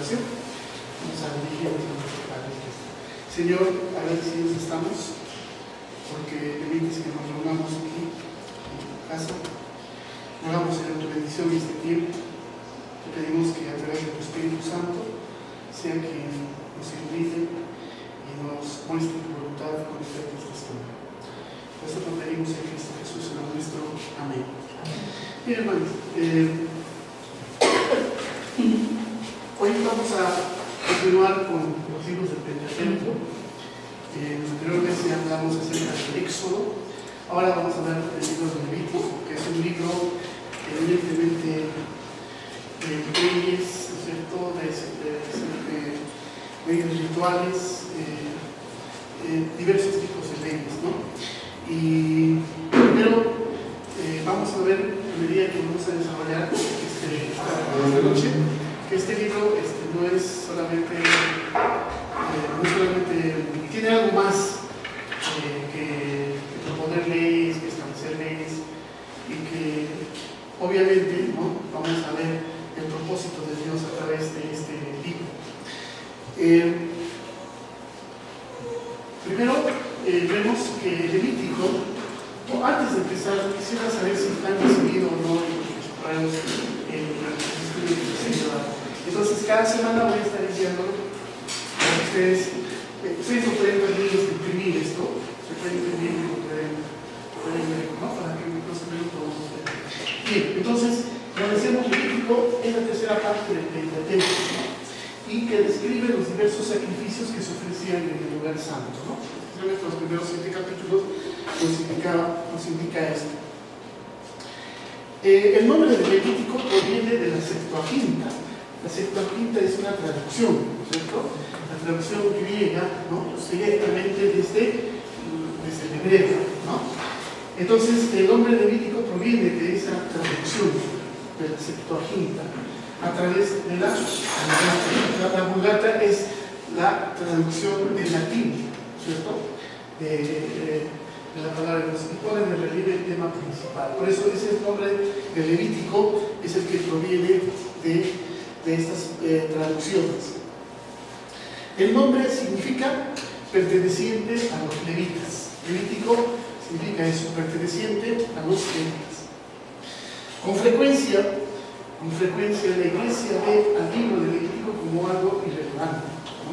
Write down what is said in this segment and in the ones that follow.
oración. Vamos a dirigirnos a nuestro Padre. Señor, agradecidos estamos porque permites que nos reunamos aquí en tu casa. Hagamos, Señor, tu bendición en este tiempo. Te pedimos que a través de tu Espíritu Santo sea quien nos ilumine y nos muestre tu voluntad con efectos de historia. Por eso lo pedimos en Cristo Jesús, en nuestro amén. Bien, hermanos, hoy vamos a continuar con los libros del Pentateuco. Anteriormente hablamos acerca del Éxodo. Ahora vamos a hablar del libro de Levítico, que es un libro evidentemente de leyes, ¿no es cierto?, de leyes rituales, diversos tipos de leyes, ¿no? Y primero vamos a ver, a medida que vamos a desarrollar esta noche, que este libro no es solamente, tiene algo más que proponer leyes, que establecer leyes, y que obviamente, ¿no?, vamos a ver el propósito de Dios a través de este libro. Primero vemos que Levítico, antes de empezar, quisiera saber si están recibido o no en los correos el estudio que se ha dado. Entonces, cada semana voy a estar diciendo a ustedes, no pueden imprimir esto, se pueden imprimir y lo pueden ver, ¿no?, para que no se vean todos ustedes. Bien, entonces, como decíamos, Levítico es la tercera parte del Pentateuco, ¿no?, y que describe los diversos sacrificios que se ofrecían en el lugar santo, ¿no? Especialmente los primeros 7 capítulos nos indica esto. El nombre de Levítico proviene de la Septuaginta. La Septuaginta es una traducción, ¿no es cierto? La traducción griega, ¿no?, directamente desde el hebreo, ¿no? Entonces, el nombre Levítico proviene de esa traducción de la Septuaginta a través de la Vulgata. La Vulgata es la traducción del latín, ¿cierto?, de la palabra de Dios, y pone de relieve el tema principal. Por eso ese nombre de Levítico es el que proviene de estas traducciones. El nombre significa perteneciente a los levitas. Levítico significa eso, perteneciente a los levitas. Con frecuencia la Iglesia ve al libro de Levítico como algo irrelevante, ¿no?,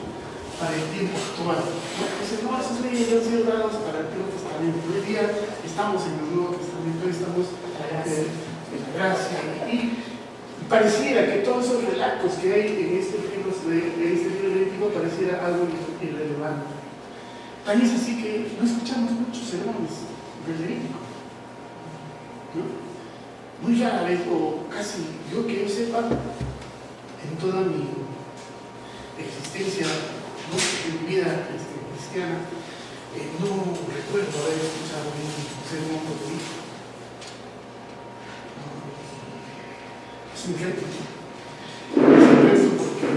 para el tiempo actual, ¿no? Dice, no, esas leyes han sido dadas para el Antiguo Testamento. Hoy día estamos en el Nuevo Testamento, estamos en la gracia, y pareciera que todos esos relatos que hay en este libro de Levítico pareciera algo irrelevante. Tan es así que no escuchamos muchos sermones del Levítico, ¿no? Muy rara vez, o casi, yo que yo sepa, en toda mi existencia, ¿no?, en mi vida cristiana, no recuerdo haber escuchado un sermón de Levítico. Es un reto, porque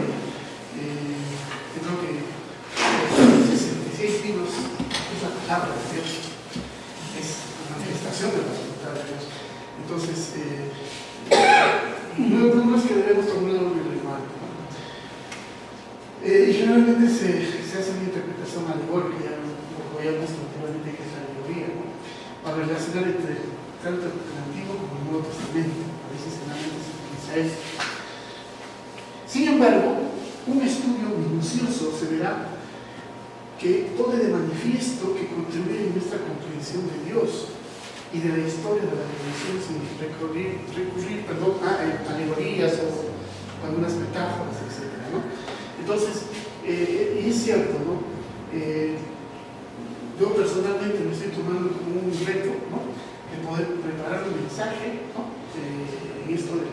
creo que los 66 libros es la palabra de Dios, es la manifestación de la voluntad de Dios. Entonces, no es que debemos tomarlo muy relevante, ¿no? Y generalmente se hace una interpretación alegórica, ya lo veíamos anteriormente, que es la alegoría, ¿no?, para relacionar tanto el Antiguo como el Nuevo Testamento. A veces generalmente se utiliza eso. Sin embargo, un estudio minucioso se verá que pone de manifiesto que contribuye en nuestra comprensión de Dios y de la historia de la redención sin recurrir a alegorías o algunas metáforas, etc., ¿no? Entonces, y es cierto, ¿no? Yo personalmente me estoy tomando como un reto, ¿no?, de poder preparar un mensaje, ¿no?, en esto de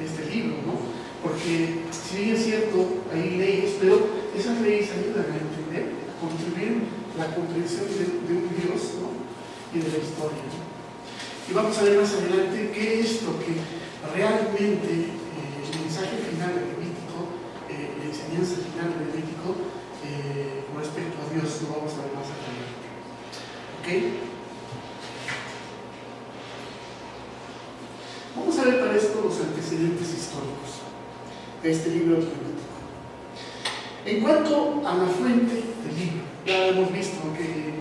este libro, ¿no? Porque si bien es cierto, hay leyes, pero esas leyes ayudan a entender, a contribuir la comprensión de un Dios, ¿no?, y de la historia, ¿no? Y vamos a ver más adelante qué es lo que realmente el mensaje final de Levítico, la enseñanza final de Levítico con respecto a Dios, lo vamos a ver más adelante. ¿Ok? Vamos a ver para esto los antecedentes históricos. de este libro Levítico. En cuanto a la fuente del libro, ya hemos visto que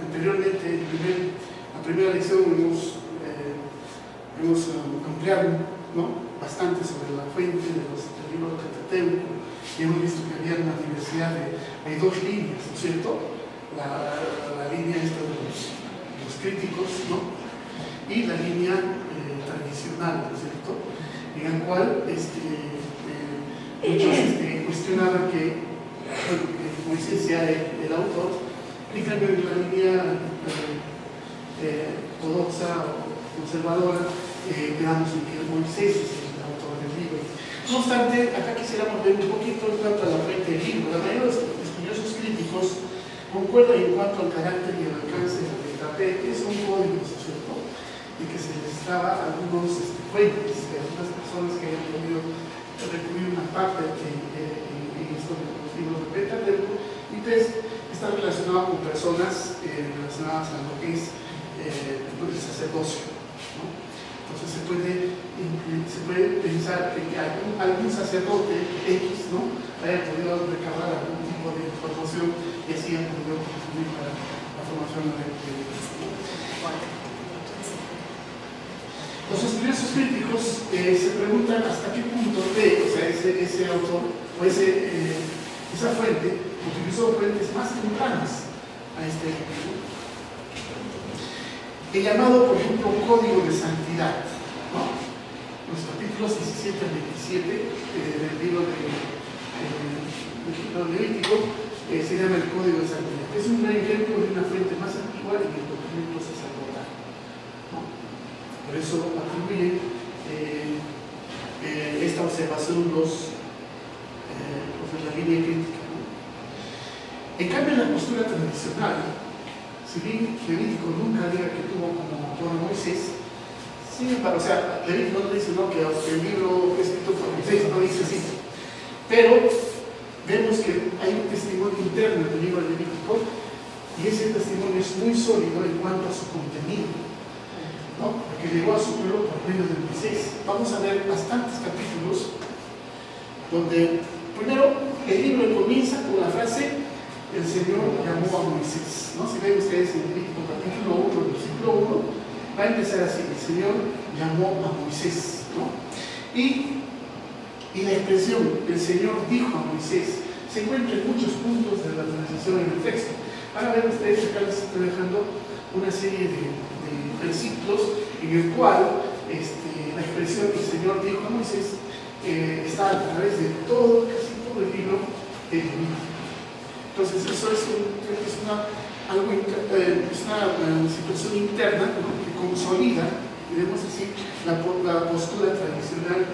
anteriormente en la primera lección hemos ampliado, ¿no?, bastante sobre la fuente del libro Pentateuco, y hemos visto que había una diversidad hay dos líneas, ¿no es cierto? La línea esta de los críticos, ¿no?, y la línea tradicional, ¿no es cierto?, en la cual muchos cuestionaban que Moisés sea el autor, y en cambio en la línea ortodoxa o conservadora quedamos en que Moisés es el autor del libro. No obstante, acá quisiéramos ver un poquito en cuanto a la fuente del libro. La mayoría de los estudiosos críticos concuerdan en cuanto al carácter y el alcance de la letra P, que son códigos, ¿cierto?, y que se les daba algunos fuentes de algunas personas que hayan podido recurrir una parte en esto de los libros de Pentateuco, y pues está relacionado con personas relacionadas a lo que es el sacerdocio, ¿no? Entonces se puede pensar que algún sacerdote X, ¿no?, haya podido recabar algún tipo de información y así han podido contribuir para la formación de los estudiosos críticos se preguntan hasta qué punto o sea, ese autor o esa fuente utilizó fuentes más tempranas a este libro. El llamado, por ejemplo, Código de Santidad, ¿no?, los capítulos 17 al 27 del libro de Levítico se llama el Código de Santidad. Es un gran ejemplo de una fuente más antigua en el documento sacerdotal, ¿no? Por eso atribuyen esta observación los de la línea crítica, ¿no? En cambio, en la postura tradicional, si bien Levítico nunca diga que tuvo como autor a Moisés, sin embargo, o sea, Levítico no dice, ¿no?, que el libro fue escrito por Moisés, no dice así, pero vemos que hay un testimonio interno del libro de Levítico, y ese testimonio es muy sólido en cuanto a su contenido, ¿no?, porque llegó a su pueblo por medio de Moisés. Vamos a ver bastantes capítulos donde primero el libro comienza con la frase el Señor llamó a Moisés, ¿no? Si ven ustedes en Levítico capítulo 1, versículo 1, va a empezar así: el Señor llamó a Moisés, ¿no? Y la expresión el Señor dijo a Moisés se encuentra en muchos puntos de la transición en el texto. Van a ver ustedes, acá les estoy dejando una serie de versículos en el cual la expresión el Señor dijo a Moisés está a través de casi todo el libro de Levítico. Entonces eso es una situación interna, ¿no?, que consolida, digamos así, la postura tradicional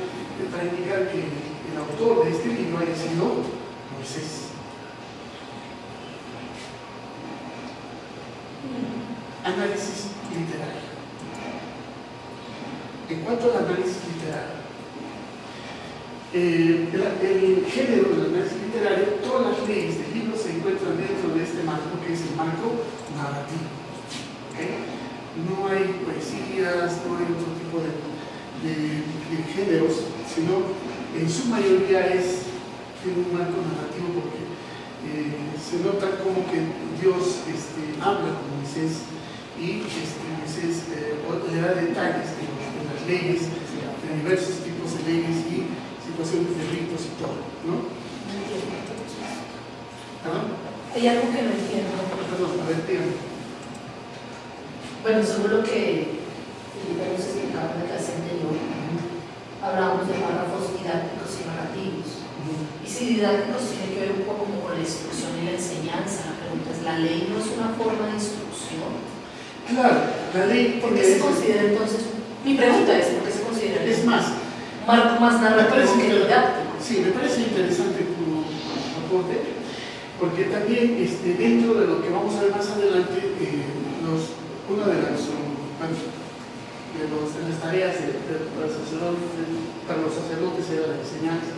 para indicar que el autor de este libro haya sido Moisés. Análisis literario. En cuanto al análisis literario, el género del análisis literario, todas las leyes del libro se encuentran dentro de este marco, que es el marco narrativo, ¿okay? No hay poesías, no hay otro tipo de géneros, sino en su mayoría tiene un marco narrativo, porque se nota como que Dios habla con Moisés y Moisés le da detalles de las leyes, de diversos tipos de leyes y situaciones de ritos y todo, ¿no? No entiendo. ¿Perdón? Hay algo que no entiendo. Perdón, a ver, dígame. Bueno, según lo que Felipe nos explicaba en la clase anterior, hablábamos de párrafos didácticos y narrativos. Y si didácticos tiene que ver un poco como con la instrucción y la enseñanza, la pregunta es, ¿la ley no es una forma de instrucción? Claro, la ley... ¿Por qué se considera entonces? Mi pregunta es, ¿por qué se considera? Es más, marco más narrativo que didáctico. Sí, me parece interesante tu aporte, porque también dentro de lo que vamos a ver más adelante, una de las tareas para los sacerdotes era la enseñanza.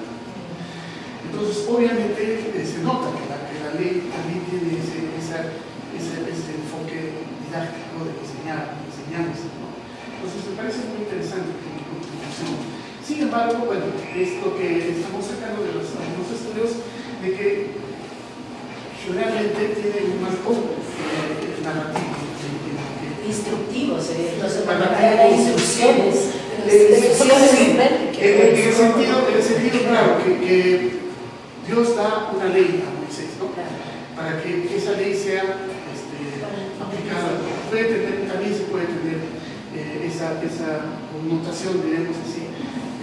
Entonces, obviamente, se nota que la ley también tiene ese enfoque didáctico de enseñanza, ¿no? Entonces, me parece muy interesante que mi contribución Sin embargo, bueno, es lo que estamos sacando de los algunos estudios, de que generalmente tiene un marco narrativo. Instructivo, entonces Narrativo, hay instrucciones. En el sentido, claro, que Dios da una ley a Moisés, ¿no? Para que esa ley sea aplicada. También se puede tener esa connotación, diremos así.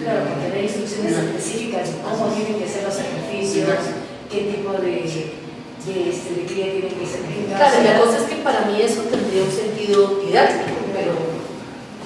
Claro, porque hay instrucciones específicas de cómo tienen que ser los sacrificios, qué tipo de cría tiene que ser. Claro, la cosa es que para mí eso tendría un sentido didáctico,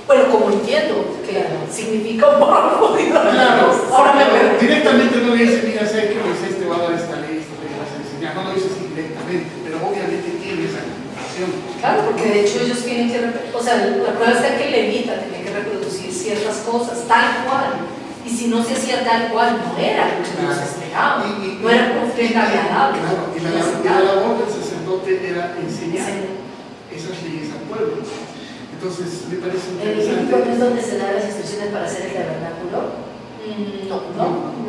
pero como entiendo que significa un párrafo, Claro, ahora me veo. directamente no le dice, mira, sé que Moisés te va a dar esta ley, esto te vas a enseñar. No lo dice así directamente, pero obviamente tiene esa connotación. Claro, porque de hecho ellos tienen que, o sea, la prueba está que el levita tenía que reproducir ciertas cosas tal cual, y si no se hacía tal cual, no era lo que Dios esperaba, no era una ofrenda agradable. Claro, y la labor del sacerdote era enseñar esas leyes al pueblo. Entonces, me parece interesante. ¿El es donde se dan las instrucciones para hacer el tabernáculo? No,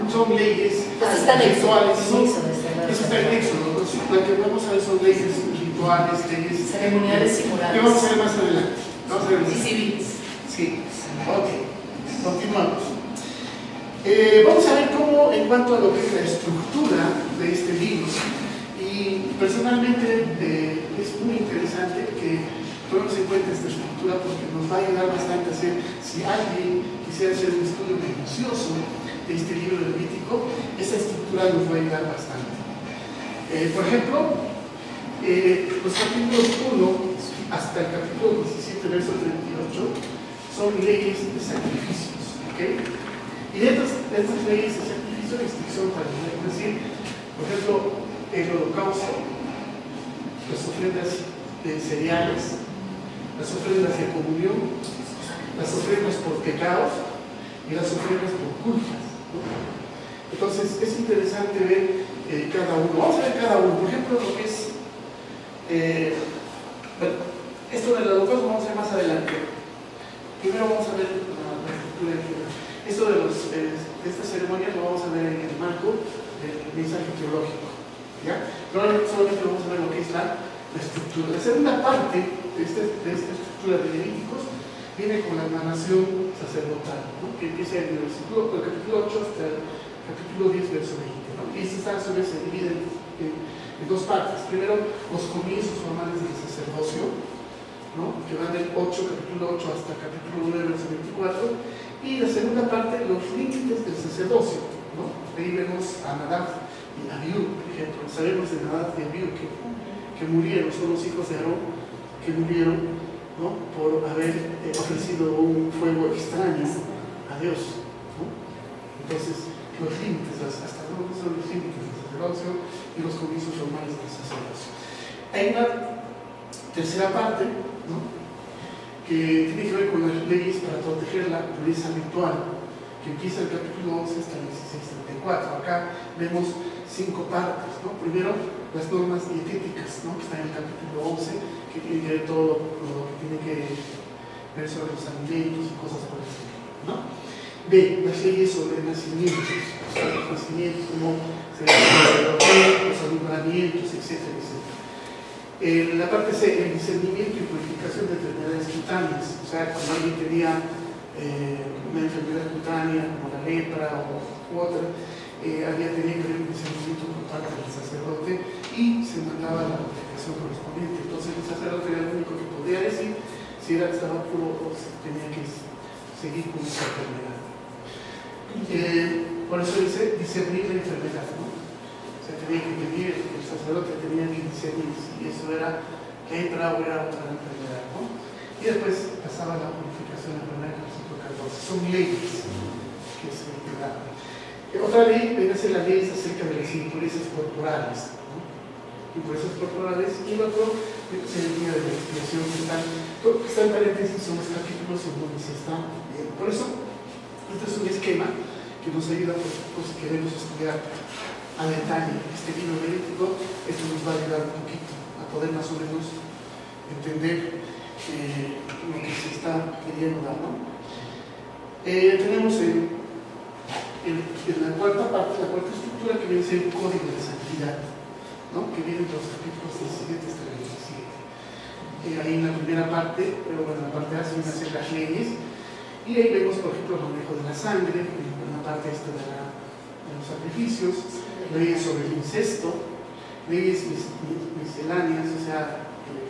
son leyes Están rituales. Eso está en Éxodo. Lo que vamos a ver son leyes rituales, leyes ceremoniales y morales. que vamos a ver más adelante. Y civiles. Sí, ok. Continuamos. Vamos a ver cómo, en cuanto a lo que es la estructura de este libro, y personalmente es muy interesante que tomemos en cuenta esta estructura porque nos va a ayudar bastante a hacer, si alguien quisiera hacer un estudio minucioso de este libro de Levítico, esta estructura nos va a ayudar bastante. Por ejemplo, los capítulos 1 hasta el capítulo 17, verso 38, son leyes de sacrificios, ¿ok? Y de estas leyes de sacrificio, instrucción para es decir, por ejemplo, el holocausto, las ofrendas de cereales, las ofrendas de comunión, las ofrendas por pecados y las ofrendas por culpas, ¿no? Entonces es interesante ver cada uno. Vamos a ver cada uno. Por ejemplo, lo que es bueno, esto del holocausto vamos a ver más adelante. Primero vamos a ver la estructura en general. Esto de estas ceremonias lo vamos a ver en el marco del mensaje teológico, ¿ya? Pero solamente vamos a ver lo que es la estructura. La segunda parte de esta estructura de Levíticos viene con la narración sacerdotal, ¿no? Que empieza en el capítulo 8 hasta el capítulo 10, verso 20, ¿no? Y estas narraciones se dividen en dos partes. Primero, los comienzos formales del sacerdocio, ¿no? Que van del capítulo 8 hasta el capítulo 9, verso 24. Y la segunda parte, los límites del sacerdocio, ¿no? Ahí vemos a Nadab y a Abiú, por ejemplo. Sabemos de Nadab y Abiú que murieron, son los hijos de Aarón que murieron, ¿no? Por haber ofrecido un fuego extraño a Dios, ¿no? Entonces, los límites, hasta dónde son los límites del sacerdocio y los comienzos formales del sacerdocio. Hay una tercera parte, ¿no? Que tiene que ver con las leyes para proteger la pureza ritual, que empieza el capítulo 11 hasta el 16-34. Acá vemos 5 partes, ¿no? Primero, las normas dietéticas, ¿no? Que están en el capítulo 11, que tiene que ver todo lo que tiene que ver sobre los alimentos y cosas por el estilo, ¿no? B, las leyes sobre nacimientos, los nacimientos, cómo se ven los alumbramientos, etcétera, etcétera. La parte C, el discernimiento y purificación de enfermedades cutáneas. O sea, cuando alguien tenía una enfermedad cutánea como la lepra u otra, tenía que haber un discernimiento por parte del sacerdote y se mandaba la purificación correspondiente. Entonces el sacerdote era el único que podía decir si estaba puro o si tenía que seguir con esa enfermedad. Por eso dice discernir la enfermedad, ¿no? O sea, tenía que medir, el sacerdote tenía que discernir si eso era lepra o era otra enfermedad, ¿no? Y después pasaba la purificación de la enfermedad en el versículo 14. Son leyes que se dan. Otra ley viene a ser las leyes acerca de las impurezas corporales, ¿no? Impurezas corporales, y el otro es el día de la expiación mental. Todo lo que está en paréntesis son los capítulos en donde se está viendo. Por eso, este es un esquema que nos ayuda, pues, si queremos estudiar a detalle este libro levítico. Esto nos va a ayudar un poquito a poder más o menos entender lo que se está queriendo dar, ¿no? Tenemos en la cuarta parte, la cuarta estructura, que viene a ser un código de santidad, ¿no? Que viene en los capítulos 17 hasta el 27. Ahí en la primera parte, pero bueno, en la parte A se van a hacer las leyes, y ahí vemos, por ejemplo, el manejo de la sangre, en la parte esta de los sacrificios, leyes sobre el incesto, leyes misceláneas, o sea,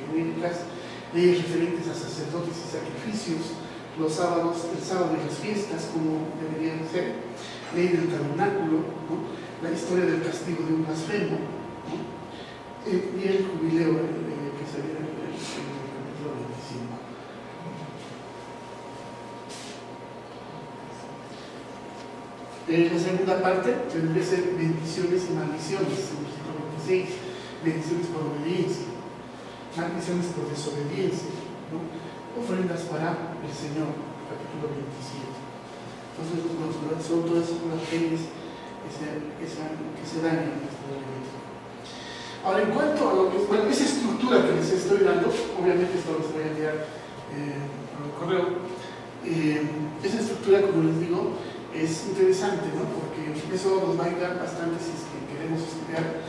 genéricas, leyes referentes a sacerdotes y sacrificios, los sábados, el sábado y las fiestas, como deberían ser, ley del tabernáculo, ¿no? La historia del castigo de un blasfemo, ¿no? Y el jubileo, que sería el capítulo 25. La segunda parte tendría que ser bendiciones y maldiciones, en el versículo 26, bendiciones por obediencia, maldiciones por desobediencia, ¿no? Ofrendas para el Señor, capítulo 27. Entonces, son todas las leyes que se dan en este momento. Ahora, en cuanto a lo que es, bueno, esa estructura que les estoy dando, obviamente esto los voy a enviar por el correo. Esa estructura, como les digo, es interesante, ¿no? Porque eso nos va a ayudar bastante si es que queremos estudiar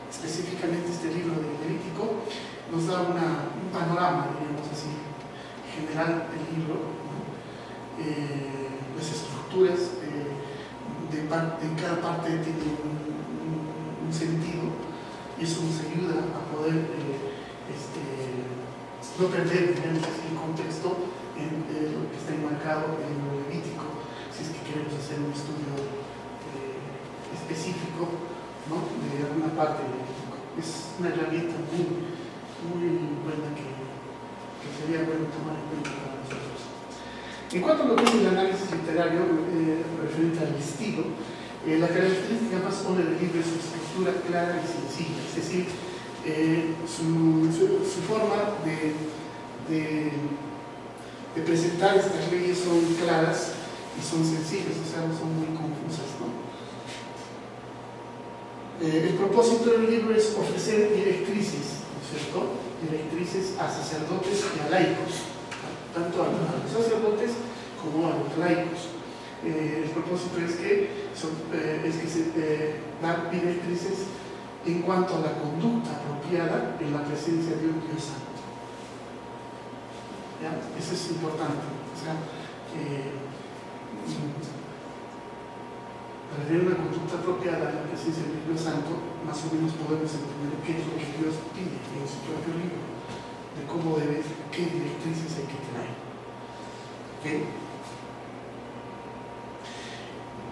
específicamente este libro de Levítico. Nos da un panorama, diríamos así, general del libro, ¿no? Las estructuras de cada parte tiene un sentido, y eso nos ayuda a poder no perder, digamos, el contexto en lo que está enmarcado en lo Levítico, si es que queremos hacer un estudio específico, ¿no? De alguna parte de Levítico. Es una herramienta muy buena que sería bueno tomar en cuenta para nosotros. En cuanto a lo que es el análisis literario referente al estilo, la característica más honda del libro es su estructura clara y sencilla, es decir, su forma de presentar estas leyes son claras y son sencillas, o sea, no son muy confusas, ¿no? El propósito del libro es ofrecer directrices, ¿no es cierto? Directrices a sacerdotes y a laicos, tanto a los sacerdotes como a los laicos. El propósito es que se dan directrices en cuanto a la conducta apropiada en la presencia de un Dios santo. ¿Ya? Eso es importante. O sea, para tener una conducta apropiada en la presencia del Dios santo, más o menos podemos entender qué es lo que Dios pide en su propio libro, de cómo debe, qué directrices hay que tener. ¿Okay?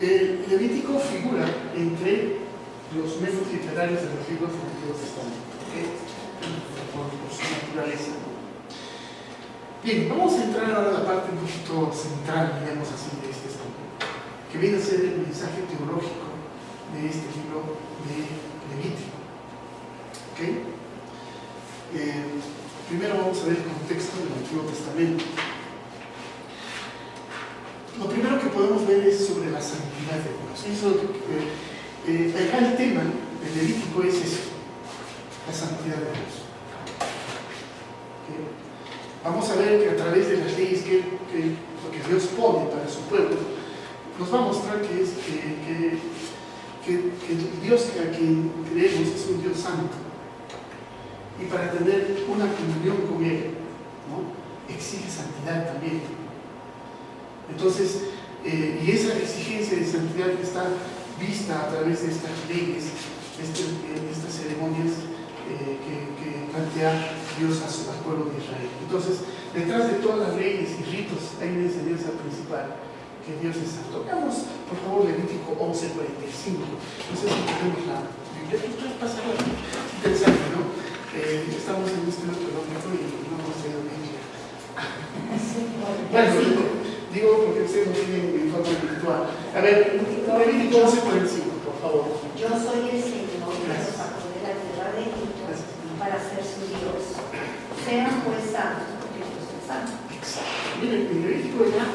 El Levítico figura entre los medios literarios de los libros del Antiguo Testamento, ¿okay? por su naturaleza. Bien, vamos a entrar ahora a la parte un poquito central, digamos así, de este estudio, que viene a ser el mensaje teológico de este libro de Levítico. ¿Okay? Primero vamos a ver el contexto del Antiguo Testamento. Lo primero que podemos ver es sobre la santidad de Dios. Acá el tema del Levítico es eso, la santidad de Dios. ¿Okay? Vamos a ver que a través de las leyes que Dios pone para su pueblo, nos va a mostrar que el Dios a quien creemos es un Dios santo. Y para tener una comunión con Él, ¿no? Exige santidad también. Entonces, y esa exigencia de santidad está vista a través de estas leyes, estas ceremonias que plantea Dios al pueblo de Israel. Entonces, detrás de todas las leyes y ritos hay una enseñanza principal, que Dios es santo. Veamos, por favor, Levítico 11:45. No sé si tenemos la Biblia. Esto es pasado interesante, ¿no? Estamos en un estudio teológico y no hemos tenido Biblia. Bueno, digo porque ustedes no tienen en forma virtual. A ver, Levítico 11:45, por favor. Yo soy el Señor que los sacó de la tierra de Egipto para ser su Dios. Sean pues santos, porque yo soy santo. Exacto. Miren, en Levítico ya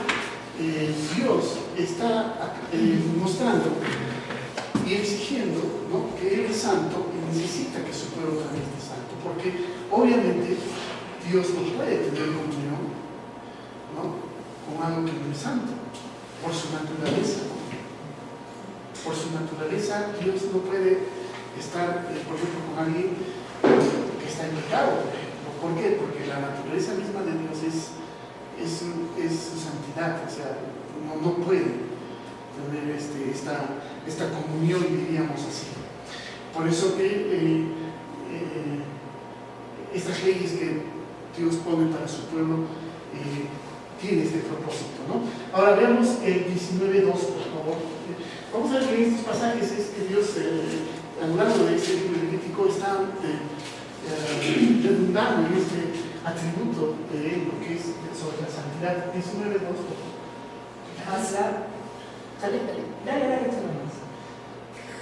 Dios está mostrando y exigiendo, ¿no?, que Él es santo y necesita que su pueblo también esté santo, porque obviamente Dios no puede tener comunión, ¿no?, con algo que no es santo. por su naturaleza. Por su naturaleza, Dios no puede estar, por ejemplo, con alguien que está en pecado. ¿Por qué? Porque la naturaleza misma de Dios es su santidad, o sea, no puede tener esta comunión, diríamos así. Por eso que estas leyes que Dios pone para su pueblo tiene este propósito, ¿no? Ahora veamos el 19.2, por favor. Vamos a ver que en estos pasajes es que Dios, a lo largo de este libro levítico, está redundando en este atributo de lo que es sobre la santidad. 19.2, por favor. Dale, tú nomás.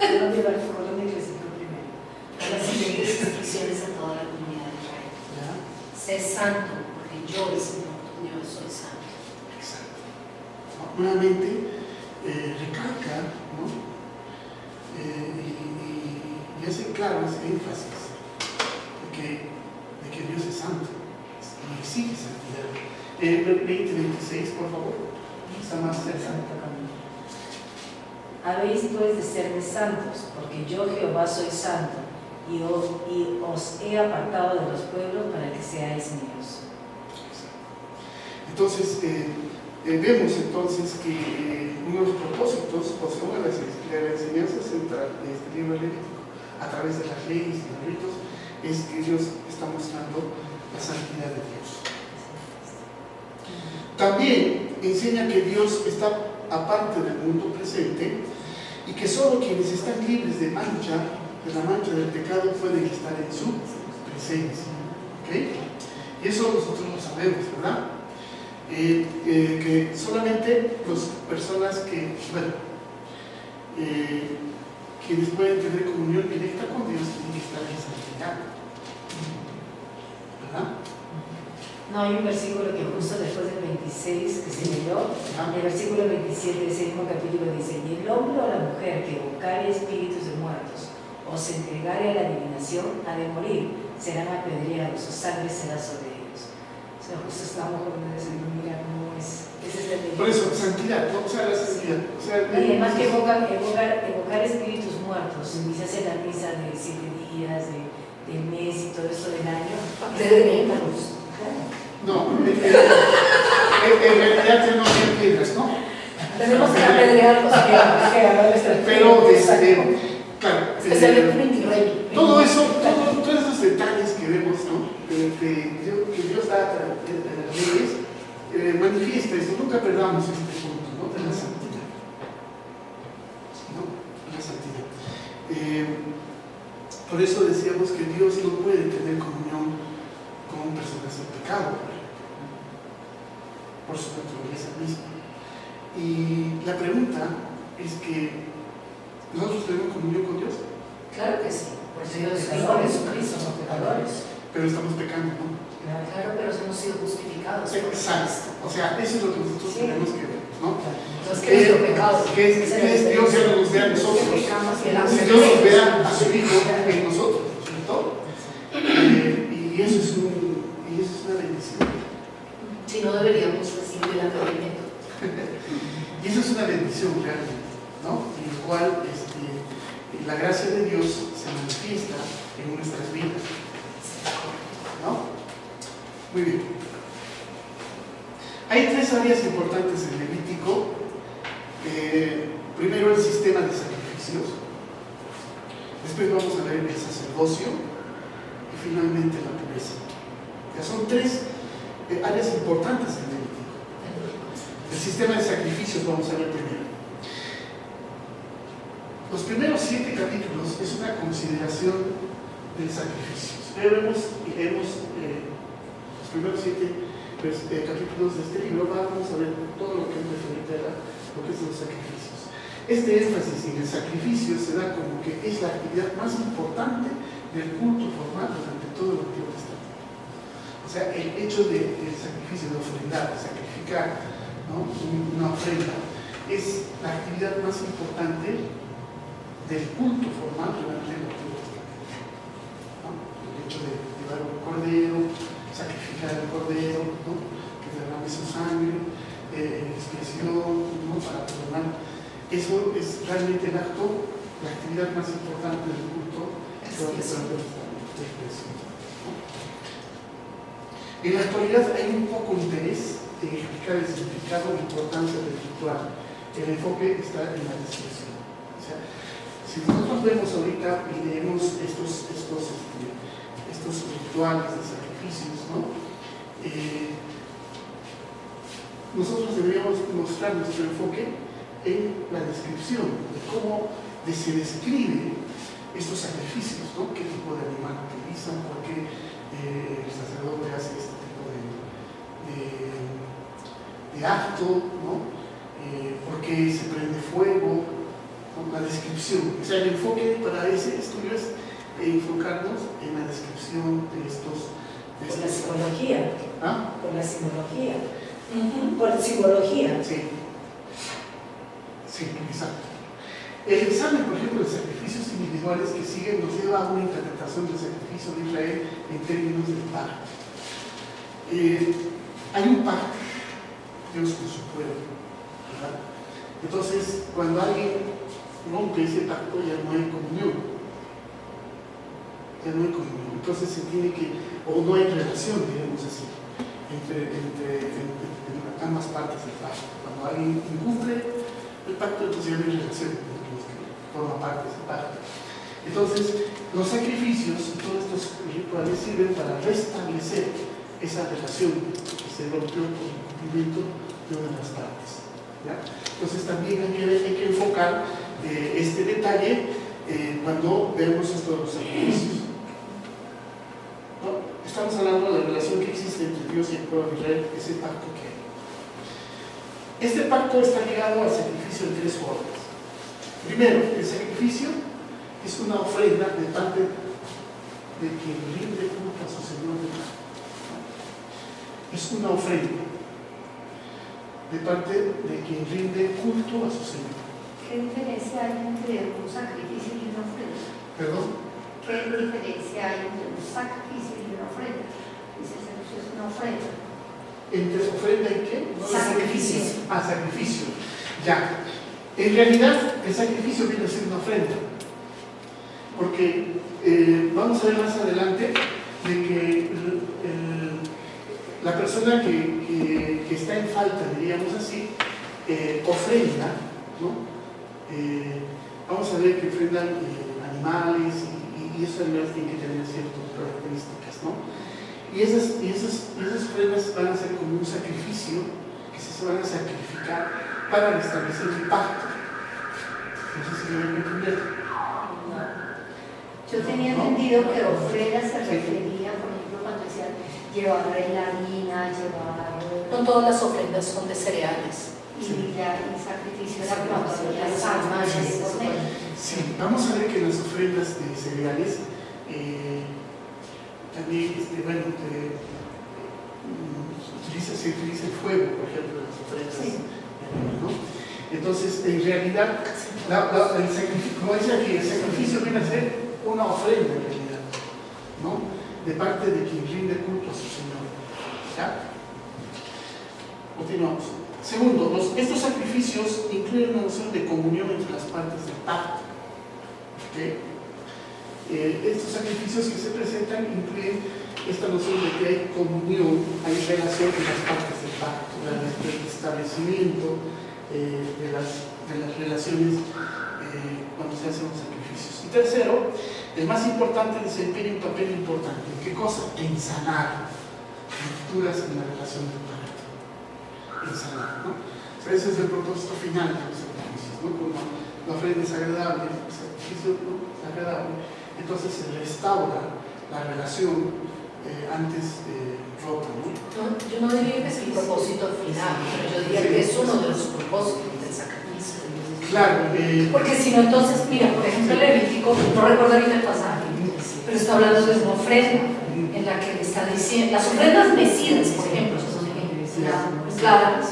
Yo no llevar el cordón eclesiástico primero. A las siguientes instrucciones a toda la comunidad de Israel. ¿Ya? Sé santo, porque yo, el Señor, yo soy santo. Exacto. ¿No? Nuevamente, recalca, ¿no? Y hace claro ese énfasis de que Dios es santo y exige santidad. 20:26, por favor. Está más cerca. Habéis pues de serme santos, porque yo Jehová soy santo, y os he apartado de los pueblos para que seáis míos. Entonces, vemos entonces que uno de los propósitos, o sea, una de las enseñanzas central de este libro levítico, a través de las leyes y los ritos, es que Dios está mostrando la santidad de Dios. También enseña que Dios está aparte del mundo presente y que solo quienes están libres de la mancha del pecado, pueden estar en su presencia. ¿Okay? Y eso nosotros lo sabemos, ¿verdad? Que solamente las personas que, quienes pueden tener comunión directa con Dios tienen que estar en santidad, ¿verdad? No, hay un versículo que justo después del 26 que se leyó, el versículo 27 de ese mismo capítulo dice: y el hombre o la mujer que evocare espíritus de muertos o se entregare a la adivinación, ha de morir, serán apedreados, su sangre será sobre ellos. O sea, justo estamos con mira cómo es este. Por eso, santidad, ¿no? O sea, la santidad. O sea, y además que evocar espíritus muertos, y se hace la misa de 7 días, del mes y todo eso del año. No, en realidad ya no hay piedras, ¿no? Tenemos que apedrearlos que agarrarles el pero, claro, especialmente un intirrey. todo eso, todos esos detalles que vemos, ¿no? Que Dios da en las leyes, manifiesta esto. Nunca perdamos este punto, ¿no? De la santidad. ¿No? La santidad. Por eso decíamos que Dios no puede tener comunión con personas en pecado, por su naturaleza misma. Y la pregunta es que ¿nosotros tenemos comunión con Dios? Claro que sí, por eso Dios es Pecadores, Jesucristo. somos pecadores. Pero estamos pecando, ¿no? Claro, pero hemos sido justificados. Exacto. O sea, eso es lo que nosotros tenemos que ver, ¿no? Entonces, ¿qué es nuestro pecado? Que es Dios ya no nos vea a nosotros. Si Dios nos vea a su Hijo en nosotros, ¿cierto? Y eso es una bendición. Si no, deberíamos recibir el apedreamiento. Y eso es una bendición realmente, ¿no? En el cual la gracia de Dios se manifiesta en nuestras vidas, ¿no? Muy bien. Hay 3 áreas importantes en Levítico. Primero, el sistema de sacrificios. Después vamos a ver el sacerdocio y finalmente la pureza. Ya son 3 áreas importantes en Levítico. El sistema de sacrificios vamos a ver primero. Los primeros 7 capítulos es una consideración de sacrificios. Leemos los primeros 7 capítulos de este libro. Vamos a ver todo lo que es referente a lo que son los sacrificios. Este énfasis en el sacrificio se da como que es la actividad más importante del culto formal durante todo el Antiguo Testamento. O sea, el hecho del sacrificio, de ofrendar, de sacrificar, ¿no? Una ofrenda, es la actividad más importante del culto formal durante el Antiguo Testamento, ¿no? El hecho de llevar un cordero, sacrificar el cordero, ¿no? Que derrame su sangre, expiación, ¿no? Para perdonar. Eso es realmente el acto, la actividad más importante del culto, expiación. En la actualidad hay un poco interés en explicar el significado e importancia del ritual. El enfoque está en la descripción. O sea, si nosotros vemos ahorita y leemos estos rituales de sacrificios, ¿no? Nosotros deberíamos mostrar nuestro enfoque en la descripción de cómo se describe estos sacrificios, ¿no? Qué tipo de animal utilizan, por qué el sacerdote hace este tipo de acto, ¿no? Por qué se prende fuego, ¿no? La descripción. O sea, el enfoque para ese estudio es enfocarnos en la descripción de estos. Por la simbología. ¿Ah? Por la simbología. Por simbología. Sí. Sí, exacto. El examen, por ejemplo, de sacrificios individuales que siguen nos lleva a una interpretación del sacrificio de Israel en términos del pacto. Hay un pacto, Dios con su pueblo, ¿verdad? Entonces, cuando alguien rompe ese pacto, ya no hay comunión. Ya no hay comunión. Entonces se tiene que, o no hay relación, digamos así, entre ambas partes del pacto. Cuando alguien incumple el pacto, entonces ya no hay relación entre los que forman parte de ese pacto. Entonces, los sacrificios y todos estos rituales sirven para restablecer esa relación que se rompió por el cumplimiento de una de las partes. ¿Ya? Entonces, también hay que enfocar este detalle cuando vemos estos sacrificios. ¿No? Estamos hablando de la relación que existe entre Dios y el pueblo de Israel, ese pacto que hay. Este pacto está ligado al sacrificio de tres formas. Primero, el sacrificio es una ofrenda de parte de quien rinde culto a su Señor de paz. Es una ofrenda de parte de quien rinde culto a su Señor. ¿Qué diferencia hay entre un sacrificio y una ofrenda? ¿Perdón? ¿Qué diferencia hay entre un sacrificio y una ofrenda? Dice que es una ofrenda. ¿Entre ofrenda y qué? Sacrificio. Ah, sacrificio. Ya. En realidad, el sacrificio viene a ser una ofrenda. Porque vamos a ver más adelante de que la persona que está en falta, diríamos así, ofrenda, ¿no? Vamos a ver que ofrendan animales y esos animales tienen que tener ciertas características, ¿no? Y esas ofrendas van a ser como un sacrificio que se van a sacrificar para restablecer el pacto. No sé si me voy a entender. Yo tenía entendido que ofrenda se refería, por ejemplo, cuando decían llevar la harina, llevar. No todas las ofrendas son de cereales. Y el sacrificio era cuando había sangre de cordero. Sí, vamos a ver que las ofrendas de cereales también, se utiliza el fuego, por ejemplo, en las ofrendas. Sí. ¿No? Entonces, en realidad, el sacrificio, como dice aquí, el sacrificio viene a ser una ofrenda en realidad, ¿no? De parte de quien rinde culto a su Señor. ¿Ya? Continuamos. Segundo, estos sacrificios incluyen una noción de comunión entre las partes del pacto. ¿Okay? Estos sacrificios que se presentan incluyen esta noción de que hay comunión, hay relación entre las partes del pacto, el establecimiento de las relaciones cuando se hacen los sacrificios. Y tercero, el más importante, desempeña un papel importante. ¿Qué cosa? En sanar rupturas en la relación del pacto. En sanar, ¿no? O sea, ese es el propósito final de los sacrificios, ¿no? Como la ofrenda es agradable, el sacrificio, ¿no? Es agradable, entonces se restaura la relación antes rota, ¿no? Yo no diría que es el propósito final, pero yo diría que es uno de los propósitos del sacrificio. Claro. Porque si no, entonces, mira, por ejemplo, el Levítico, no recuerdo ahorita el pasaje, pero está hablando de una ofrenda en la que le está diciendo, las ofrendas mecidas, por ejemplo, son ejemplos claras.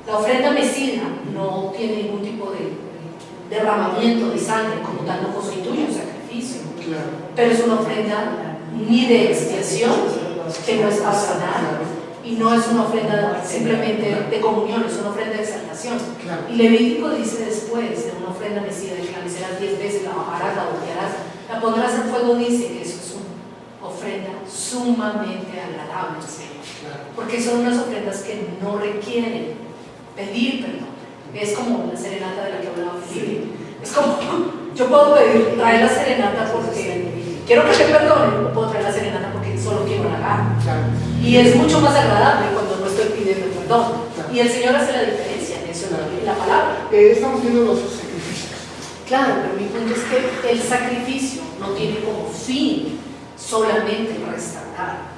La ofrenda mecida no tiene ningún tipo de derramamiento de sangre, como tal no constituye un sacrificio, Claro. pero es una ofrenda ni de expiación, que no es para sanar, y no es una ofrenda simplemente de comunión, es una ofrenda de exaltación. Claro. Y Levítico dice después de una ofrenda mecida, declaracerás 10 veces, la bajarás, la voltearás, la pondrás en fuego, dice que eso es una ofrenda sumamente agradable al Señor. Claro. Porque son unas ofrendas que no requieren pedir perdón. Es como la serenata de la que hablaba Felipe. Es como, yo puedo pedir, traer la serenata porque quiero que me perdonen, o puedo traer la serenata porque solo quiero halagar. Claro. Y es mucho más agradable cuando no estoy pidiendo perdón. Claro. Y el Señor hace la diferencia en eso, en la palabra. Estamos viendo los sacrificios. Claro, pero mi punto es que el sacrificio no tiene como fin solamente restaurar.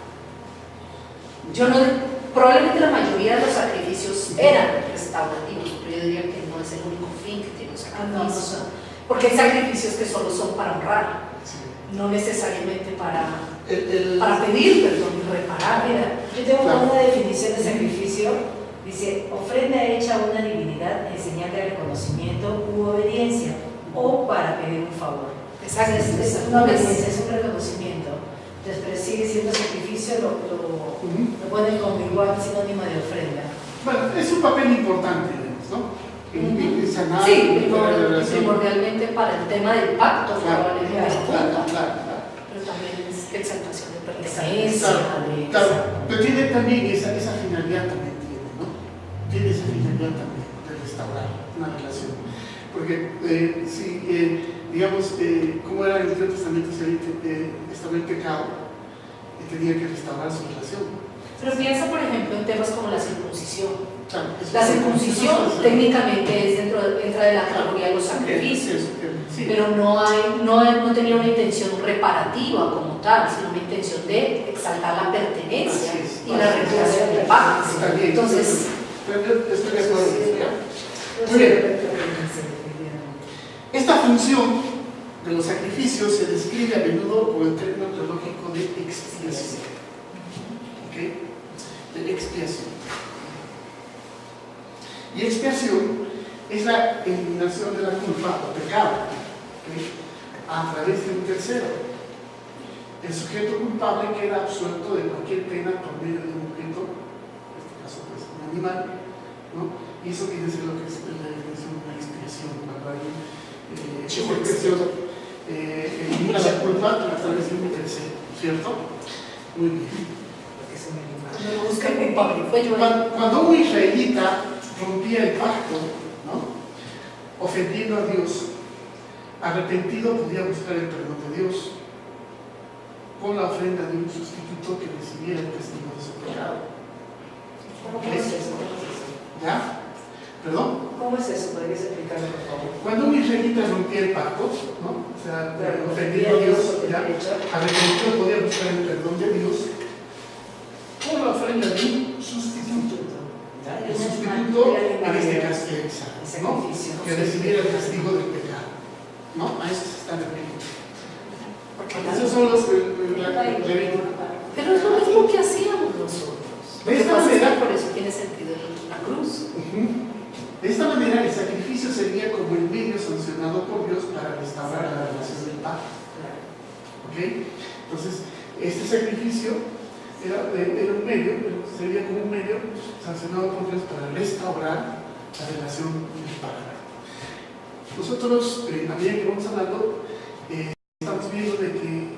Probablemente la mayoría de los sacrificios eran restaurativos, pero yo diría que no es el único fin que tiene un sacrificio. Porque hay sacrificios que solo son para honrar, no necesariamente para pedir perdón y reparar. Mira, yo tengo una definición de sacrificio. Dice, ofrenda hecha a una divinidad en señal de reconocimiento u obediencia o para pedir un favor. Exacto, Es una obediencia, es un reconocimiento. Entonces, pero sigue siendo sacrificio, lo ponen como igual sinónimo de ofrenda. Bueno, es un papel importante, ¿no? En sanar Sí, toda la relación. primordialmente para el tema del pacto, Claro, probablemente claro, apunta. claro. Pero también es exaltación de pertenencia. Claro, pero tiene también esa finalidad también tiene, ¿no? Tiene esa finalidad también de restaurar una relación. Porque digamos, como era en el Antiguo Testamento, estaba el pecado y tenía que restaurar su relación. Pero piensa, por ejemplo, en temas como la circuncisión. Claro, La circuncisión técnicamente entra de la categoría de los sacrificios, sí. pero no tenía una intención reparativa como tal, sino una intención de exaltar la pertenencia y la recreación del pacto. Está bien. Entonces, estoy de acuerdo. Muy bien. Esta función de los sacrificios se describe a menudo con el término teológico de expiación. ¿Ok? De expiación. Y expiación es la eliminación de la culpa o pecado, ¿okay? A través de un tercero. El sujeto culpable queda absuelto de cualquier pena por medio de un objeto, en este caso pues un animal, ¿no? Y eso viene a ser lo que es la definición de una expiación, cuando hay expiación, elimina la culpa a través de un tercero, ¿cierto? Muy bien. me busca el culpable, fue yo ahí. Cuando un israelita rompía el pacto, ¿no? Ofendiendo a Dios, arrepentido podía buscar el perdón de Dios con la ofrenda de un sustituto que recibiera el castigo de su pecado. ¿Cómo es eso? ¿Ya? ¿Perdón? ¿Cómo es eso? ¿Podrías explicarlo, por favor? Cuando un israelita rompía el pacto, ¿no? O sea, ofendiendo a Dios, ¿ya? Arrepentido podía buscar el perdón de Dios con la ofrenda de un sustituto. El sustituto, en este caso, ¿no? Que recibiera el castigo del pecado, ¿no? A eso se está refiriendo. Esos son los Levíticos. Pero es lo mismo que hacíamos nosotros. De esta manera, por eso tiene sentido la cruz. De esta manera, el sacrificio sería como el medio sancionado por Dios para restaurar la relación del pacto. ¿Ok? Entonces, este sacrificio era un medio, sería como un medio sancionado por Dios para restaurar la relación del pacto. Nosotros, a medida que vamos hablando, estamos viendo de que